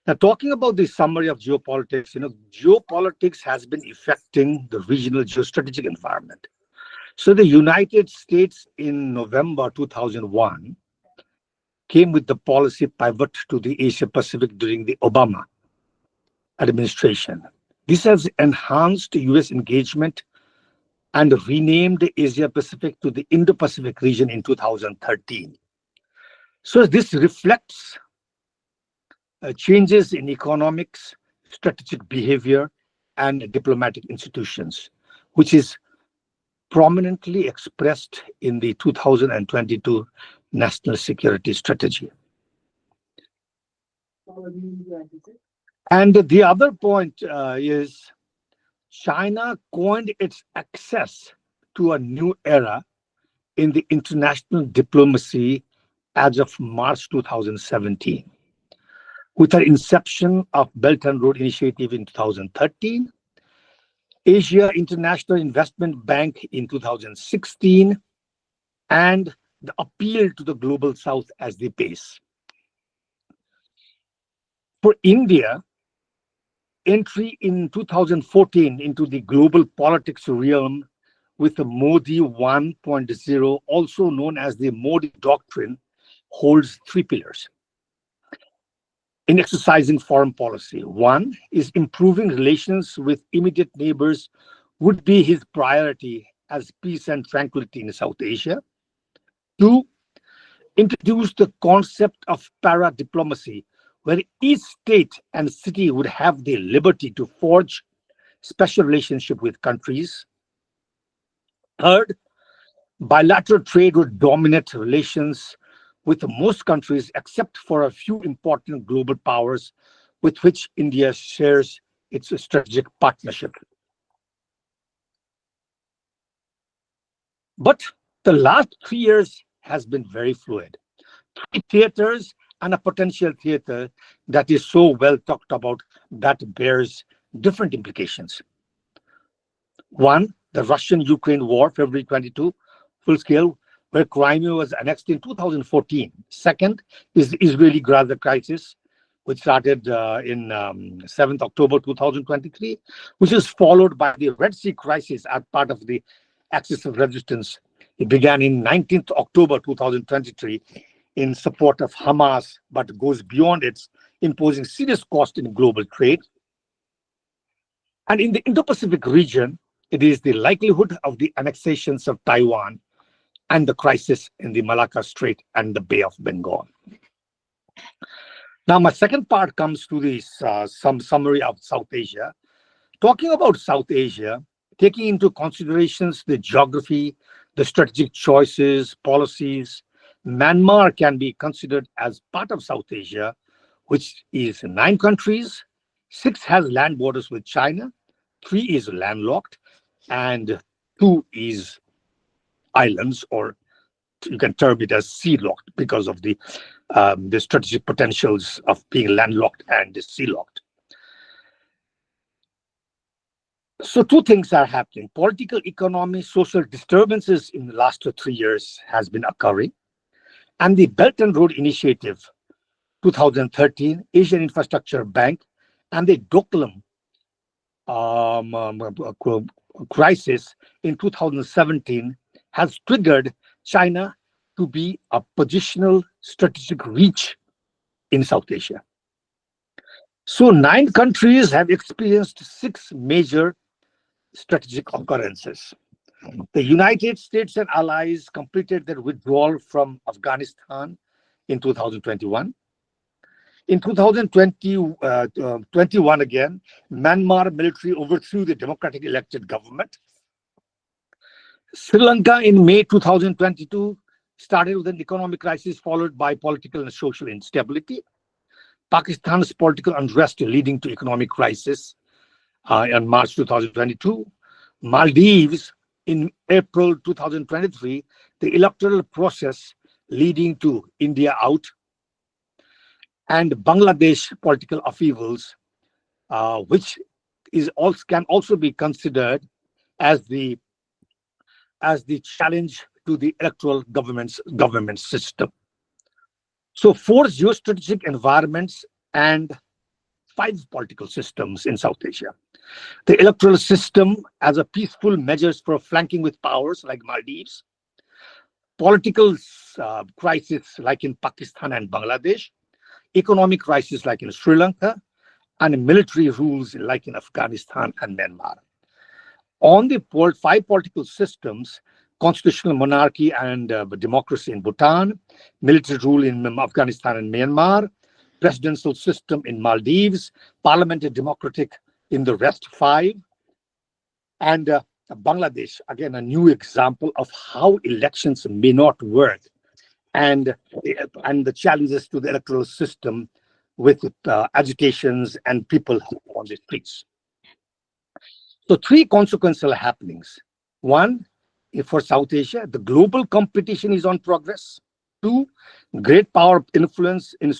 Now, talking about the summary of geopolitics, geopolitics has been affecting the regional geostrategic environment. So the United States in November 2001 came with the policy pivot to the Asia Pacific during the Obama administration. This has enhanced US engagement and renamed the Asia Pacific to the Indo-Pacific region in 2013. So this reflects changes in economics, strategic behavior, and diplomatic institutions, which is prominently expressed in the 2022 National Security Strategy. And the other point is China coined its access to a new era in the international diplomacy as of March 2017. With her inception of Belt and Road Initiative in 2013, Asia International Investment Bank in 2016, and the appeal to the global south as the base. For India, entry in 2014 into the global politics realm with the Modi 1.0, also known as the Modi Doctrine, holds three pillars in exercising foreign policy. One is improving relations with immediate neighbors would be his priority as peace and tranquility in South Asia. Two, introduce the concept of para-diplomacy, where each state and city would have the liberty to forge special relationship with countries. Third, bilateral trade would dominate relations with most countries except for a few important global powers with which India shares its strategic partnership. But the last 3 years has been very fluid. Three theaters and a potential theater that is so well talked about that bears different implications. One, the Russian-Ukraine war, February 22, full scale, where Crimea was annexed in 2014. Second is the Israeli-Gaza crisis, which started in 7th October 2023, which is followed by the Red Sea crisis as part of the Axis of Resistance. It began in 19th October 2023 in support of Hamas, but goes beyond its imposing serious cost in global trade. And in the Indo-Pacific region, it is the likelihood of the annexations of Taiwan and the crisis in the Malacca Strait and the Bay of Bengal. Now, my second part comes to this some summary of South Asia. Talking about South Asia, taking into considerations the geography, the strategic choices, policies, Myanmar can be considered as part of South Asia, which is 9 countries, 6 has land borders with China, 3 is landlocked, and 2 is islands, or you can term it as sea-locked because of the strategic potentials of being landlocked and sea-locked. So 2 things are happening. Political economy, social disturbances in the last 3 years has been occurring. And the Belt and Road Initiative, 2013, Asian Infrastructure Bank, and the Doklam crisis in 2017 has triggered China to be a positional strategic reach in South Asia. So 9 countries have experienced 6 major strategic occurrences. The United States and allies completed their withdrawal from Afghanistan in 2021. In 2021 again, Myanmar military overthrew the democratic elected government. Sri Lanka in May 2022 started with an economic crisis followed by political and social instability. Pakistan's political unrest leading to economic crisis in March 2022. Maldives in April 2023, the electoral process leading to India out, and Bangladesh political upheavals, which can also be considered as the challenge to the electoral government system. So 4 geostrategic environments and 5 political systems in South Asia. The electoral system as a peaceful measures for flanking with powers like Maldives, political crisis like in Pakistan and Bangladesh, economic crisis like in Sri Lanka, and military rules like in Afghanistan and Myanmar. On the 5 political systems, constitutional monarchy and democracy in Bhutan, military rule in Afghanistan and Myanmar, presidential system in Maldives, parliamentary democratic in the rest 5, and Bangladesh, again, a new example of how elections may not work, and the challenges to the electoral system with agitations and people on the streets. So 3 consequential happenings. 1, for South Asia, the global competition is on progress. 2, great power influence in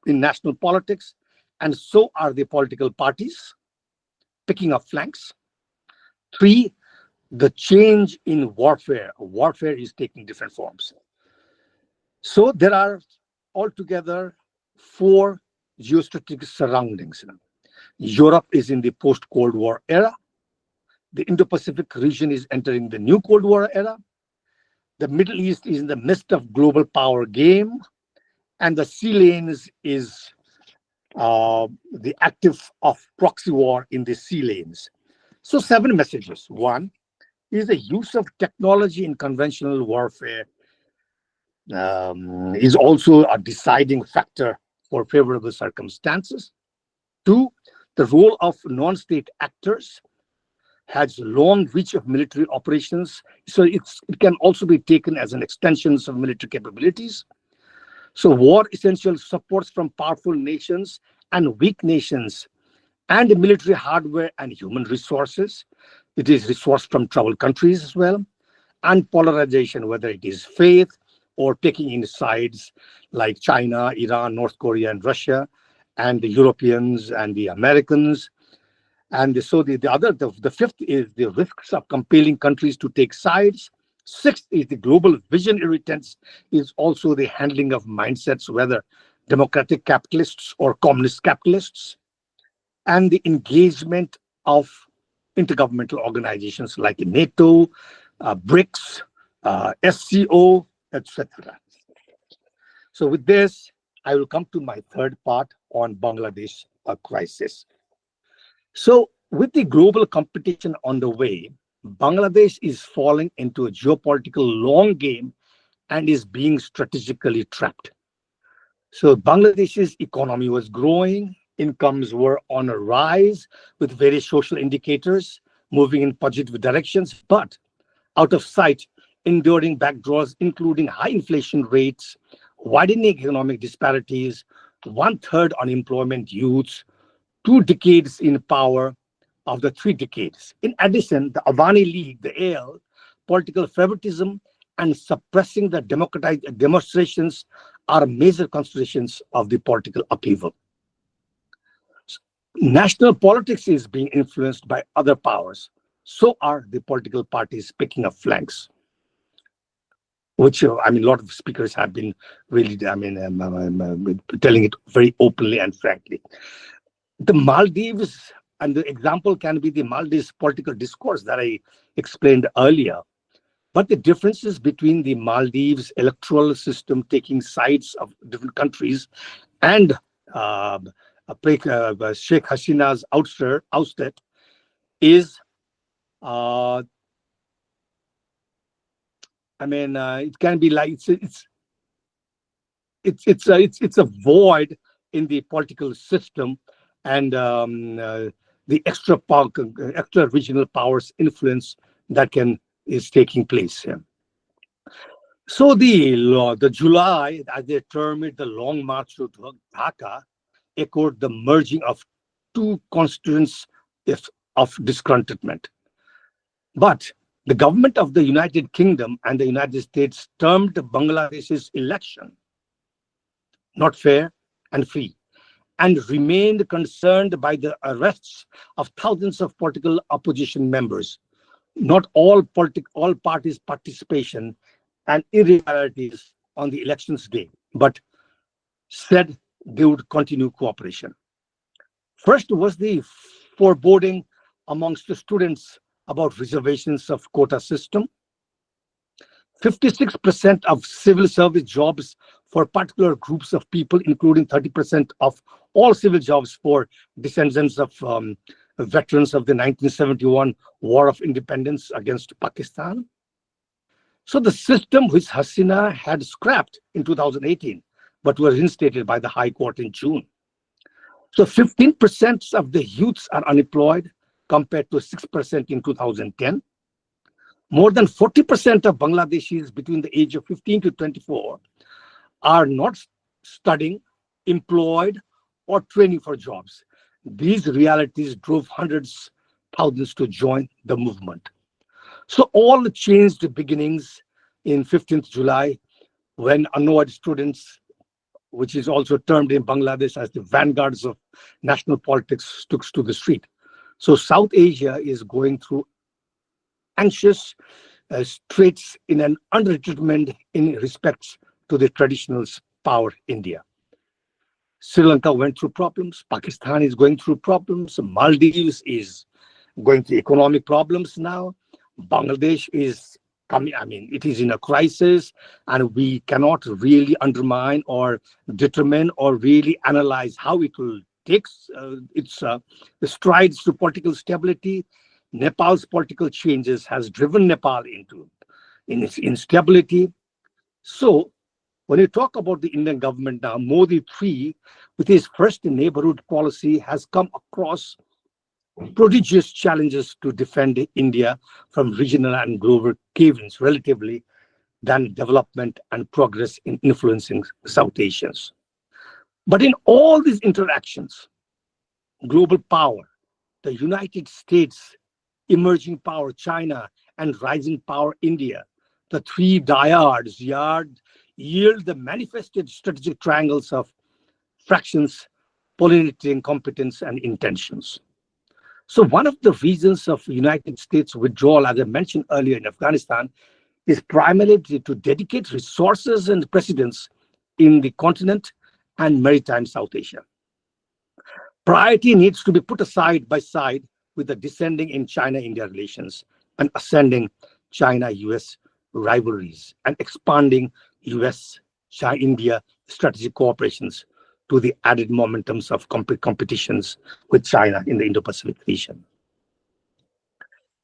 national politics, and so are the political parties picking up flanks. Three, the change in warfare. Warfare is taking different forms. So there are altogether 4 geostrategic surroundings. Europe is in the post-Cold War era. The Indo-Pacific region is entering the new Cold War era. The Middle East is in the midst of global power game. And the sea lanes is the active of proxy war in the sea lanes. So 7 messages. 1 is the use of technology in conventional warfare is also a deciding factor for favorable circumstances. 2, the role of non-state actors has long reach of military operations, so it can also be taken as an extension of military capabilities. So war essential supports from powerful nations and weak nations, and military hardware and human resources. It is resource from troubled countries as well, and polarization, whether it is faith or taking in sides like China, Iran, North Korea, and Russia, and the Europeans and the Americans. And so the fifth is the risks of compelling countries to take sides. 6th is the global vision irritants, is also the handling of mindsets, whether democratic capitalists or communist capitalists, and the engagement of intergovernmental organizations like NATO, BRICS, SCO, etc. So with this, I will come to my third part on Bangladesh crisis. So with the global competition on the way, Bangladesh is falling into a geopolitical long game and is being strategically trapped. So Bangladesh's economy was growing, incomes were on a rise with various social indicators moving in positive directions, but out of sight, enduring backdraws, including high inflation rates, widening economic disparities, 1/3 unemployment youths, 2 decades in power of the 3 decades. In addition, the Awami League, the AL, political favoritism, and suppressing the democratic demonstrations are major considerations of the political upheaval. National politics is being influenced by other powers. So are the political parties picking up flanks, which, a lot of speakers have been really, telling it very openly and frankly. The Maldives, and the example can be the Maldives political discourse that I explained earlier. But the differences between the Maldives electoral system taking sides of different countries and Sheikh Hasina's ousted is, it can be like it's a void in the political system, and the extra regional powers influence that is taking place here. So the July, as they term it, the long march to Dhaka, echoed the merging of 2 constituents of discontentment. But the government of the United Kingdom and the United States termed Bangladesh's election not fair and free, and remained concerned by the arrests of thousands of political opposition members, not all parties' participation, and irregularities on the elections day, but said they would continue cooperation. First was the foreboding amongst the students about reservations of quota system. 56% of civil service jobs for particular groups of people, including 30% of all civil jobs for descendants of veterans of the 1971 War of Independence against Pakistan. So the system which Hasina had scrapped in 2018, but was reinstated by the High Court in June. So 15% of the youths are unemployed compared to 6% in 2010. More than 40% of Bangladeshis between the age of 15 to 24 are not studying, employed, or training for jobs. These realities drove hundreds, thousands to join the movement. So all changed beginnings in 15th July when unawed students, which is also termed in Bangladesh as the vanguards of national politics, took to the street. So South Asia is going through anxious straits in an underdetermined in respects to the traditional power India. Sri Lanka went through problems. Pakistan is going through problems. Maldives is going through economic problems now. Bangladesh is coming, it is in a crisis, and we cannot really undermine or determine or really analyze how it will take its strides to political stability. Nepal's political changes has driven Nepal into its instability. So when you talk about the Indian government now, Modi 3, with his first neighborhood policy, has come across prodigious challenges to defend India from regional and global cave-ins relatively than development and progress in influencing South Asians. But in all these interactions, global power, the United States, emerging power China, and rising power India, the three dyads yield the manifested strategic triangles of fractions, pollinating competence and intentions. So one of the reasons of United States withdrawal, as I mentioned earlier in Afghanistan, is primarily to dedicate resources and precedence in the continent and maritime South Asia. Priority needs to be put aside by side with the descending in China-India relations and ascending China-US rivalries and expanding US-China-India strategic cooperations to the added momentums of competitions with China in the Indo-Pacific region.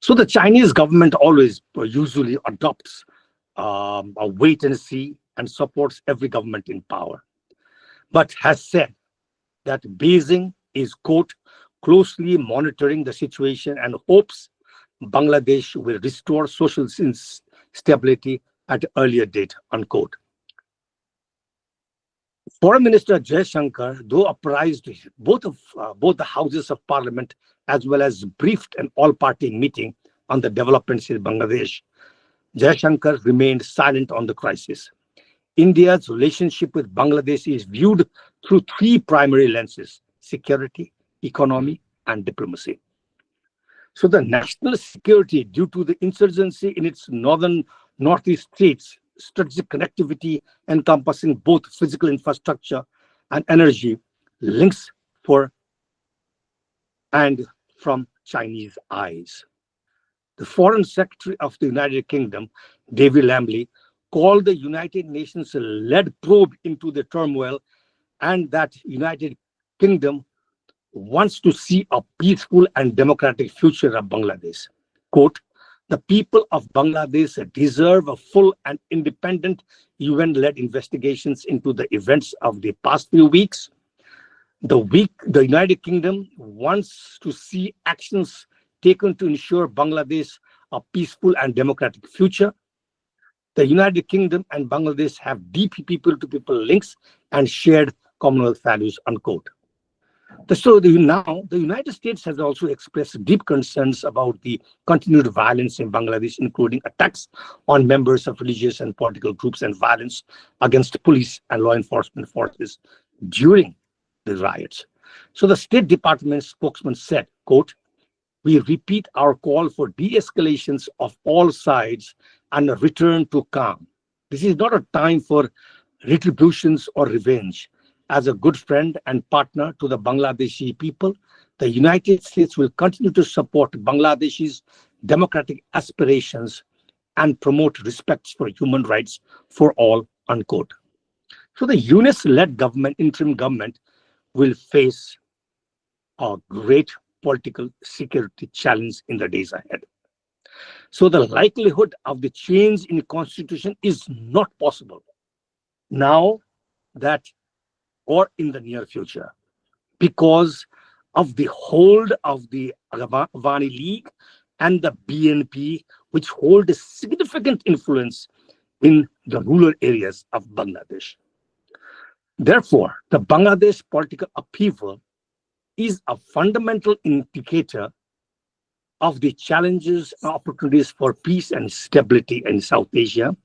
So the Chinese government always usually adopts a wait and see and supports every government in power, but has said that Beijing is, quote, closely monitoring the situation and hopes Bangladesh will restore social stability at an earlier date, unquote. Foreign Minister Jaishankar, though apprised both the houses of parliament as well as briefed an all-party meeting on the developments in Bangladesh, Jaishankar remained silent on the crisis. India's relationship with Bangladesh is viewed through three primary lenses: security, economy, and diplomacy. So the national security, due to the insurgency in its northeast states, strategic connectivity encompassing both physical infrastructure and energy links for and from Chinese eyes. The Foreign Secretary of the United Kingdom, David Lamley, called the United Nations-led probe into the turmoil, and that United Kingdom wants to see a peaceful and democratic future of Bangladesh. Quote, the people of Bangladesh deserve a full and independent UN-led investigations into the events of the past few weeks. The United Kingdom wants to see actions taken to ensure Bangladesh a peaceful and democratic future. The United Kingdom and Bangladesh have deep people-to-people links and shared Commonwealth values, unquote. So now, the United States has also expressed deep concerns about the continued violence in Bangladesh, including attacks on members of religious and political groups and violence against police and law enforcement forces during the riots. So the State Department spokesman said, quote, we repeat our call for de-escalations of all sides and a return to calm. This is not a time for retributions or revenge. As a good friend and partner to the Bangladeshi people, the United States will continue to support Bangladesh's democratic aspirations and promote respect for human rights for all, unquote. So the UNIS-led government, interim government, will face a great political security challenge in the days ahead. So the likelihood of the change in the constitution is not possible now that or in the near future because of the hold of the Awami League and the BNP, which hold a significant influence in the rural areas of Bangladesh. Therefore, the Bangladesh political upheaval is a fundamental indicator of the challenges and opportunities for peace and stability in South Asia,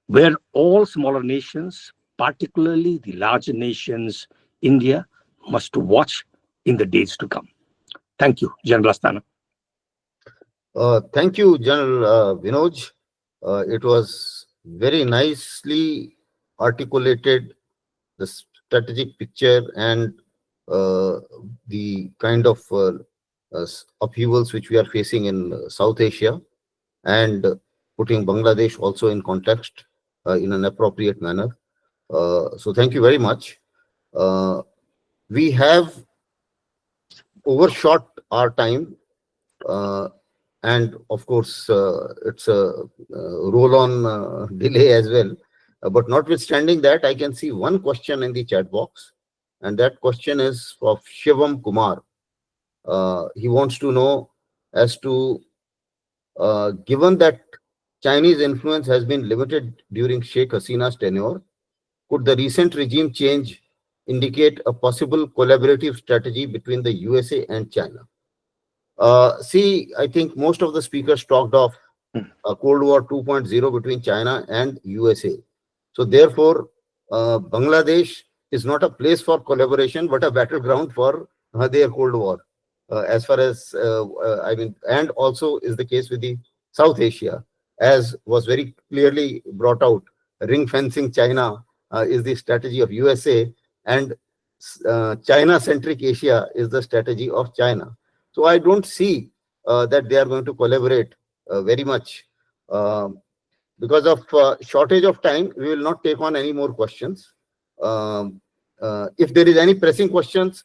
where all smaller nations, particularly the larger nations, India, must watch in the days to come. Thank you, General Asthana. Thank you, General Binoj. It was very nicely articulated, the strategic picture and the kind of upheavals which we are facing in South Asia, and putting Bangladesh also in context in an appropriate manner. So thank you very much. We have overshot our time, and of course, it's a roll-on delay as well. But notwithstanding that, I can see one question in the chat box, and that question is of Shivam Kumar. He wants to know as to, given that Chinese influence has been limited during Sheikh Hasina's tenure, could the recent regime change indicate a possible collaborative strategy between the USA and China? See, I think most of the speakers talked of a Cold War 2.0 between China and USA. So therefore, Bangladesh is not a place for collaboration, but a battleground for their Cold War. As far as, I mean, and also is the case with the South Asia, as was very clearly brought out. Ring fencing China is the strategy of USA, and China-centric Asia is the strategy of China. So I don't see that they are going to collaborate very much. Because of shortage of time, we will not take on any more questions. If there is any pressing questions,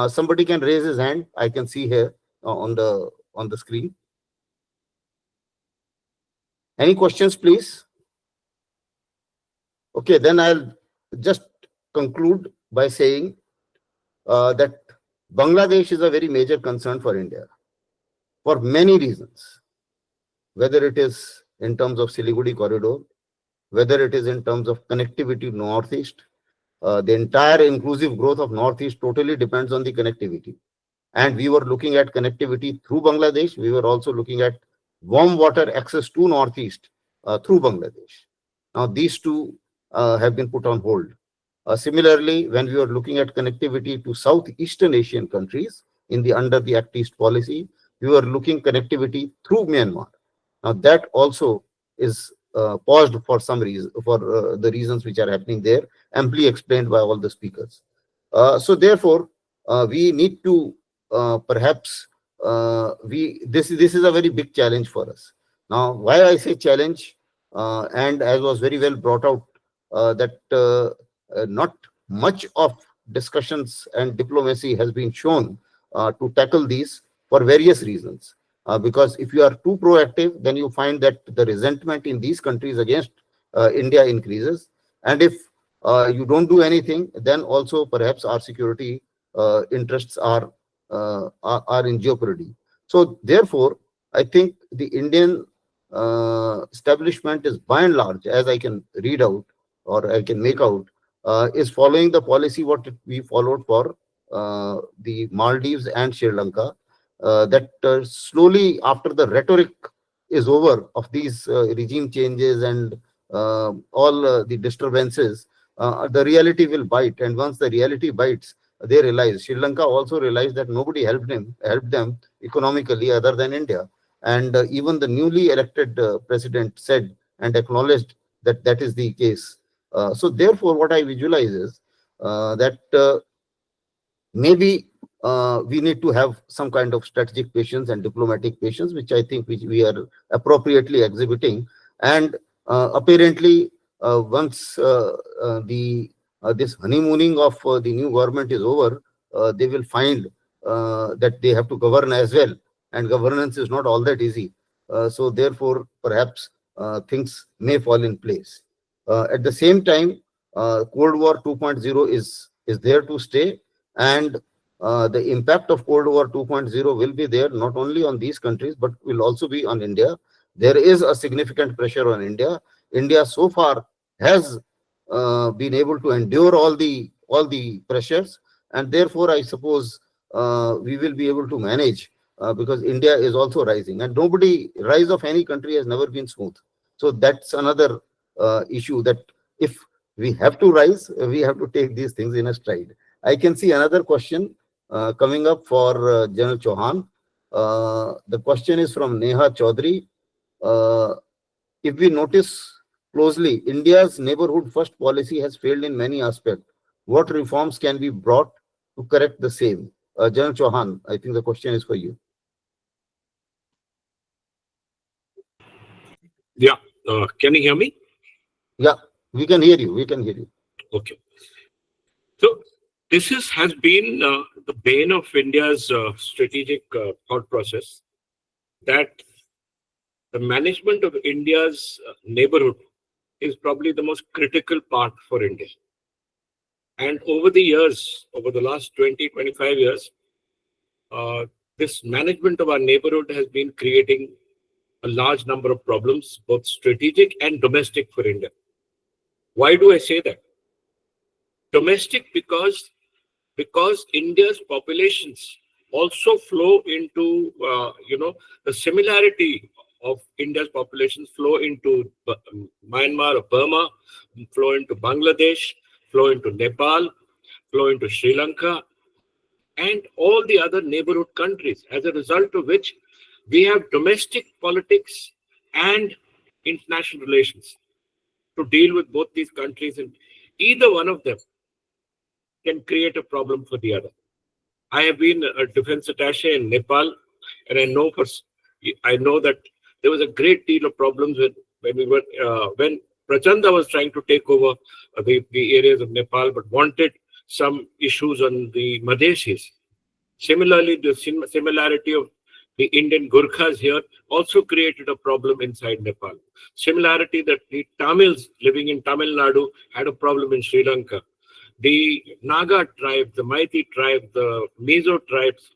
somebody can raise his hand. I can see here on the screen. Any questions, please? Okay, then I'll just conclude by saying that Bangladesh is a very major concern for India for many reasons, whether it is in terms of Siliguri corridor, whether it is in terms of connectivity to Northeast. The entire inclusive growth of Northeast totally depends on the connectivity. And we were looking at connectivity through Bangladesh. We were also looking at warm water access to Northeast through Bangladesh. Now, these two have been put on hold. Similarly, when we were looking at connectivity to Southeastern Asian countries under the Act East policy, we were looking connectivity through Myanmar. Now, that also is paused for some reason, for the reasons which are happening there, amply explained by all the speakers. So therefore, we need to perhaps this is a very big challenge for us. Now, why I say challenge, and as was very well brought out, that not much of discussions and diplomacy has been shown to tackle these for various reasons. Because if you are too proactive, then you find that the resentment in these countries against India increases. And if you don't do anything, then also perhaps our security interests are in jeopardy. So therefore, I think the Indian establishment is by and large, as I can read out or I can make out, is following the policy what we followed for the Maldives and Sri Lanka, that slowly after the rhetoric is over of these regime changes and all the disturbances, the reality will bite. And once the reality bites, they realize, Sri Lanka also realized that nobody helped them economically other than India. And even the newly elected president said and acknowledged that that is the case. So therefore, what I visualize is that maybe we need to have some kind of strategic patience and diplomatic patience, which I think we are appropriately exhibiting. And apparently, once this honeymooning of the new government is over, they will find that they have to govern as well. And governance is not all that easy. So therefore, perhaps things may fall in place. At the same time, Cold War 2.0 is there to stay. And the impact of Cold War 2.0 will be there not only on these countries, but will also be on India. There is a significant pressure on India. India so far has been able to endure all the pressures, and therefore I suppose we will be able to manage because India is also rising, and rise of any country has never been smooth. So that's another issue, that if we have to rise, we have to take these things in a stride. I can see another question coming up for General Chauhan. The question is from Neha Chaudhary. If we notice closely, India's neighborhood first policy has failed in many aspects. What reforms can be brought to correct the same? General Chauhan, I think the question is for you. Yeah. Can you hear me? Yeah, we can hear you. We can hear you. Okay. So has been the bane of India's strategic thought process, that the management of India's neighborhood is probably the most critical part for India. And over the years, over the last 20, 25 years, this management of our neighborhood has been creating a large number of problems, both strategic and domestic for India. Why do I say that? Domestic because India's populations also flow into, the similarity of India's populations flow into Myanmar or Burma, flow into Bangladesh, flow into Nepal, flow into Sri Lanka, and all the other neighborhood countries, as a result of which we have domestic politics and international relations to deal with both these countries, and either one of them can create a problem for the other. I have been a defense attaché in Nepal, and I know that there was a great deal of problems when Prachanda was trying to take over the areas of Nepal, but wanted some issues on the Madhesis. Similarly, the similarity of the Indian Gurkhas here also created a problem inside Nepal. Similarity that the Tamils living in Tamil Nadu had a problem in Sri Lanka. The Naga tribe, the Meitei tribe, the Mizo tribes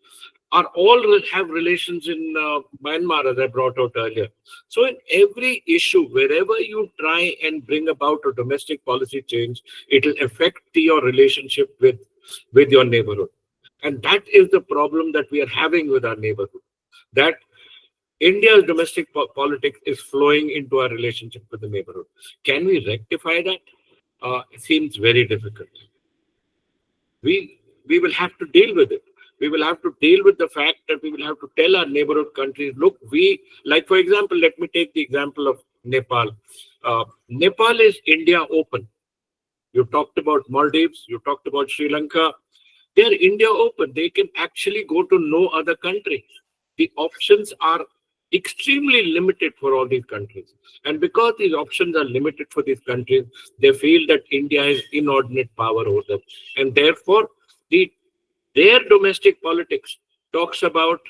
have relations in Myanmar, as I brought out earlier. So in every issue, wherever you try and bring about a domestic policy change, it will affect your relationship with your neighborhood. And that is the problem that we are having with our neighborhood, that India's domestic politics is flowing into our relationship with the neighborhood. Can we rectify that? It seems very difficult. We will have to deal with it. We will have to deal with the fact that we will have to tell our neighborhood countries, look, for example, let me take the example of Nepal. Nepal is India open. You talked about Maldives, you talked about Sri Lanka. They're India open. They can actually go to no other country. The options are extremely limited for all these countries. And because these options are limited for these countries, they feel that India has inordinate power over them. And therefore, their domestic politics talks about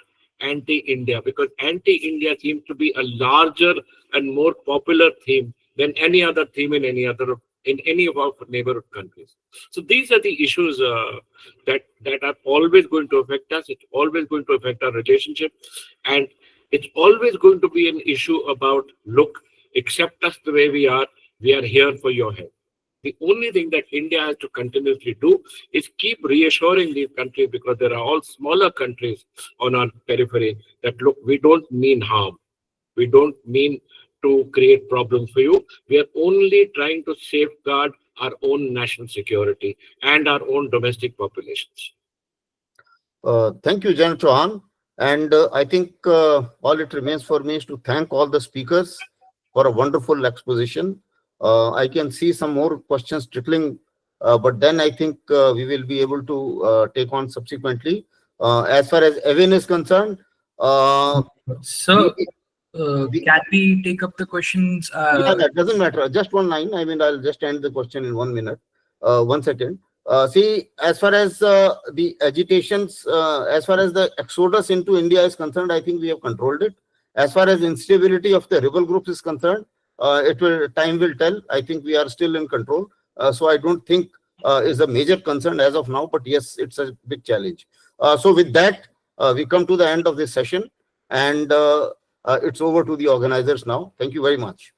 anti-India, because anti-India seems to be a larger and more popular theme than any other theme in any of our neighborhood countries. So these are the issues that are always going to affect us. It's always going to affect our relationship. And it's always going to be an issue about, look, accept us the way we are here for your help. The only thing that India has to continuously do is keep reassuring these countries, because there are all smaller countries on our periphery, that, look, we don't mean harm. We don't mean to create problems for you. We are only trying to safeguard our own national security and our own domestic populations. Thank you, General Chauhan. And I think all it remains for me is to thank all the speakers for a wonderful exposition. I can see some more questions trickling, but then I think we will be able to take on subsequently. As far as Evan is concerned, Sir, can we take up the questions? Yeah, that doesn't matter. Just one line. I mean, I'll just end the question in 1 minute. 1 second. See, as far as the agitations, as far as the exodus into India is concerned, I think we have controlled it. As far as instability of the rebel groups is concerned, time will tell. I think we are still in control. So I don't think is a major concern as of now, but yes, it's a big challenge. So with that, we come to the end of this session, and it's over to the organizers now. Thank you very much.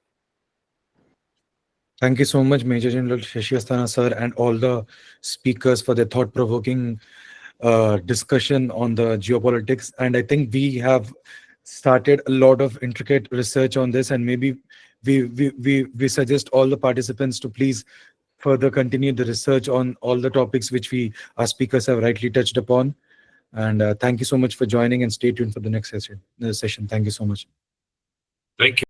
Thank you so much, Major General Shashi Asthana, sir, and all the speakers for their thought-provoking discussion on the geopolitics. And I think we have started a lot of intricate research on this, and maybe we suggest all the participants to please further continue the research on all the topics which our speakers have rightly touched upon. And thank you so much for joining, and stay tuned for the next session. Thank you so much. Thank you.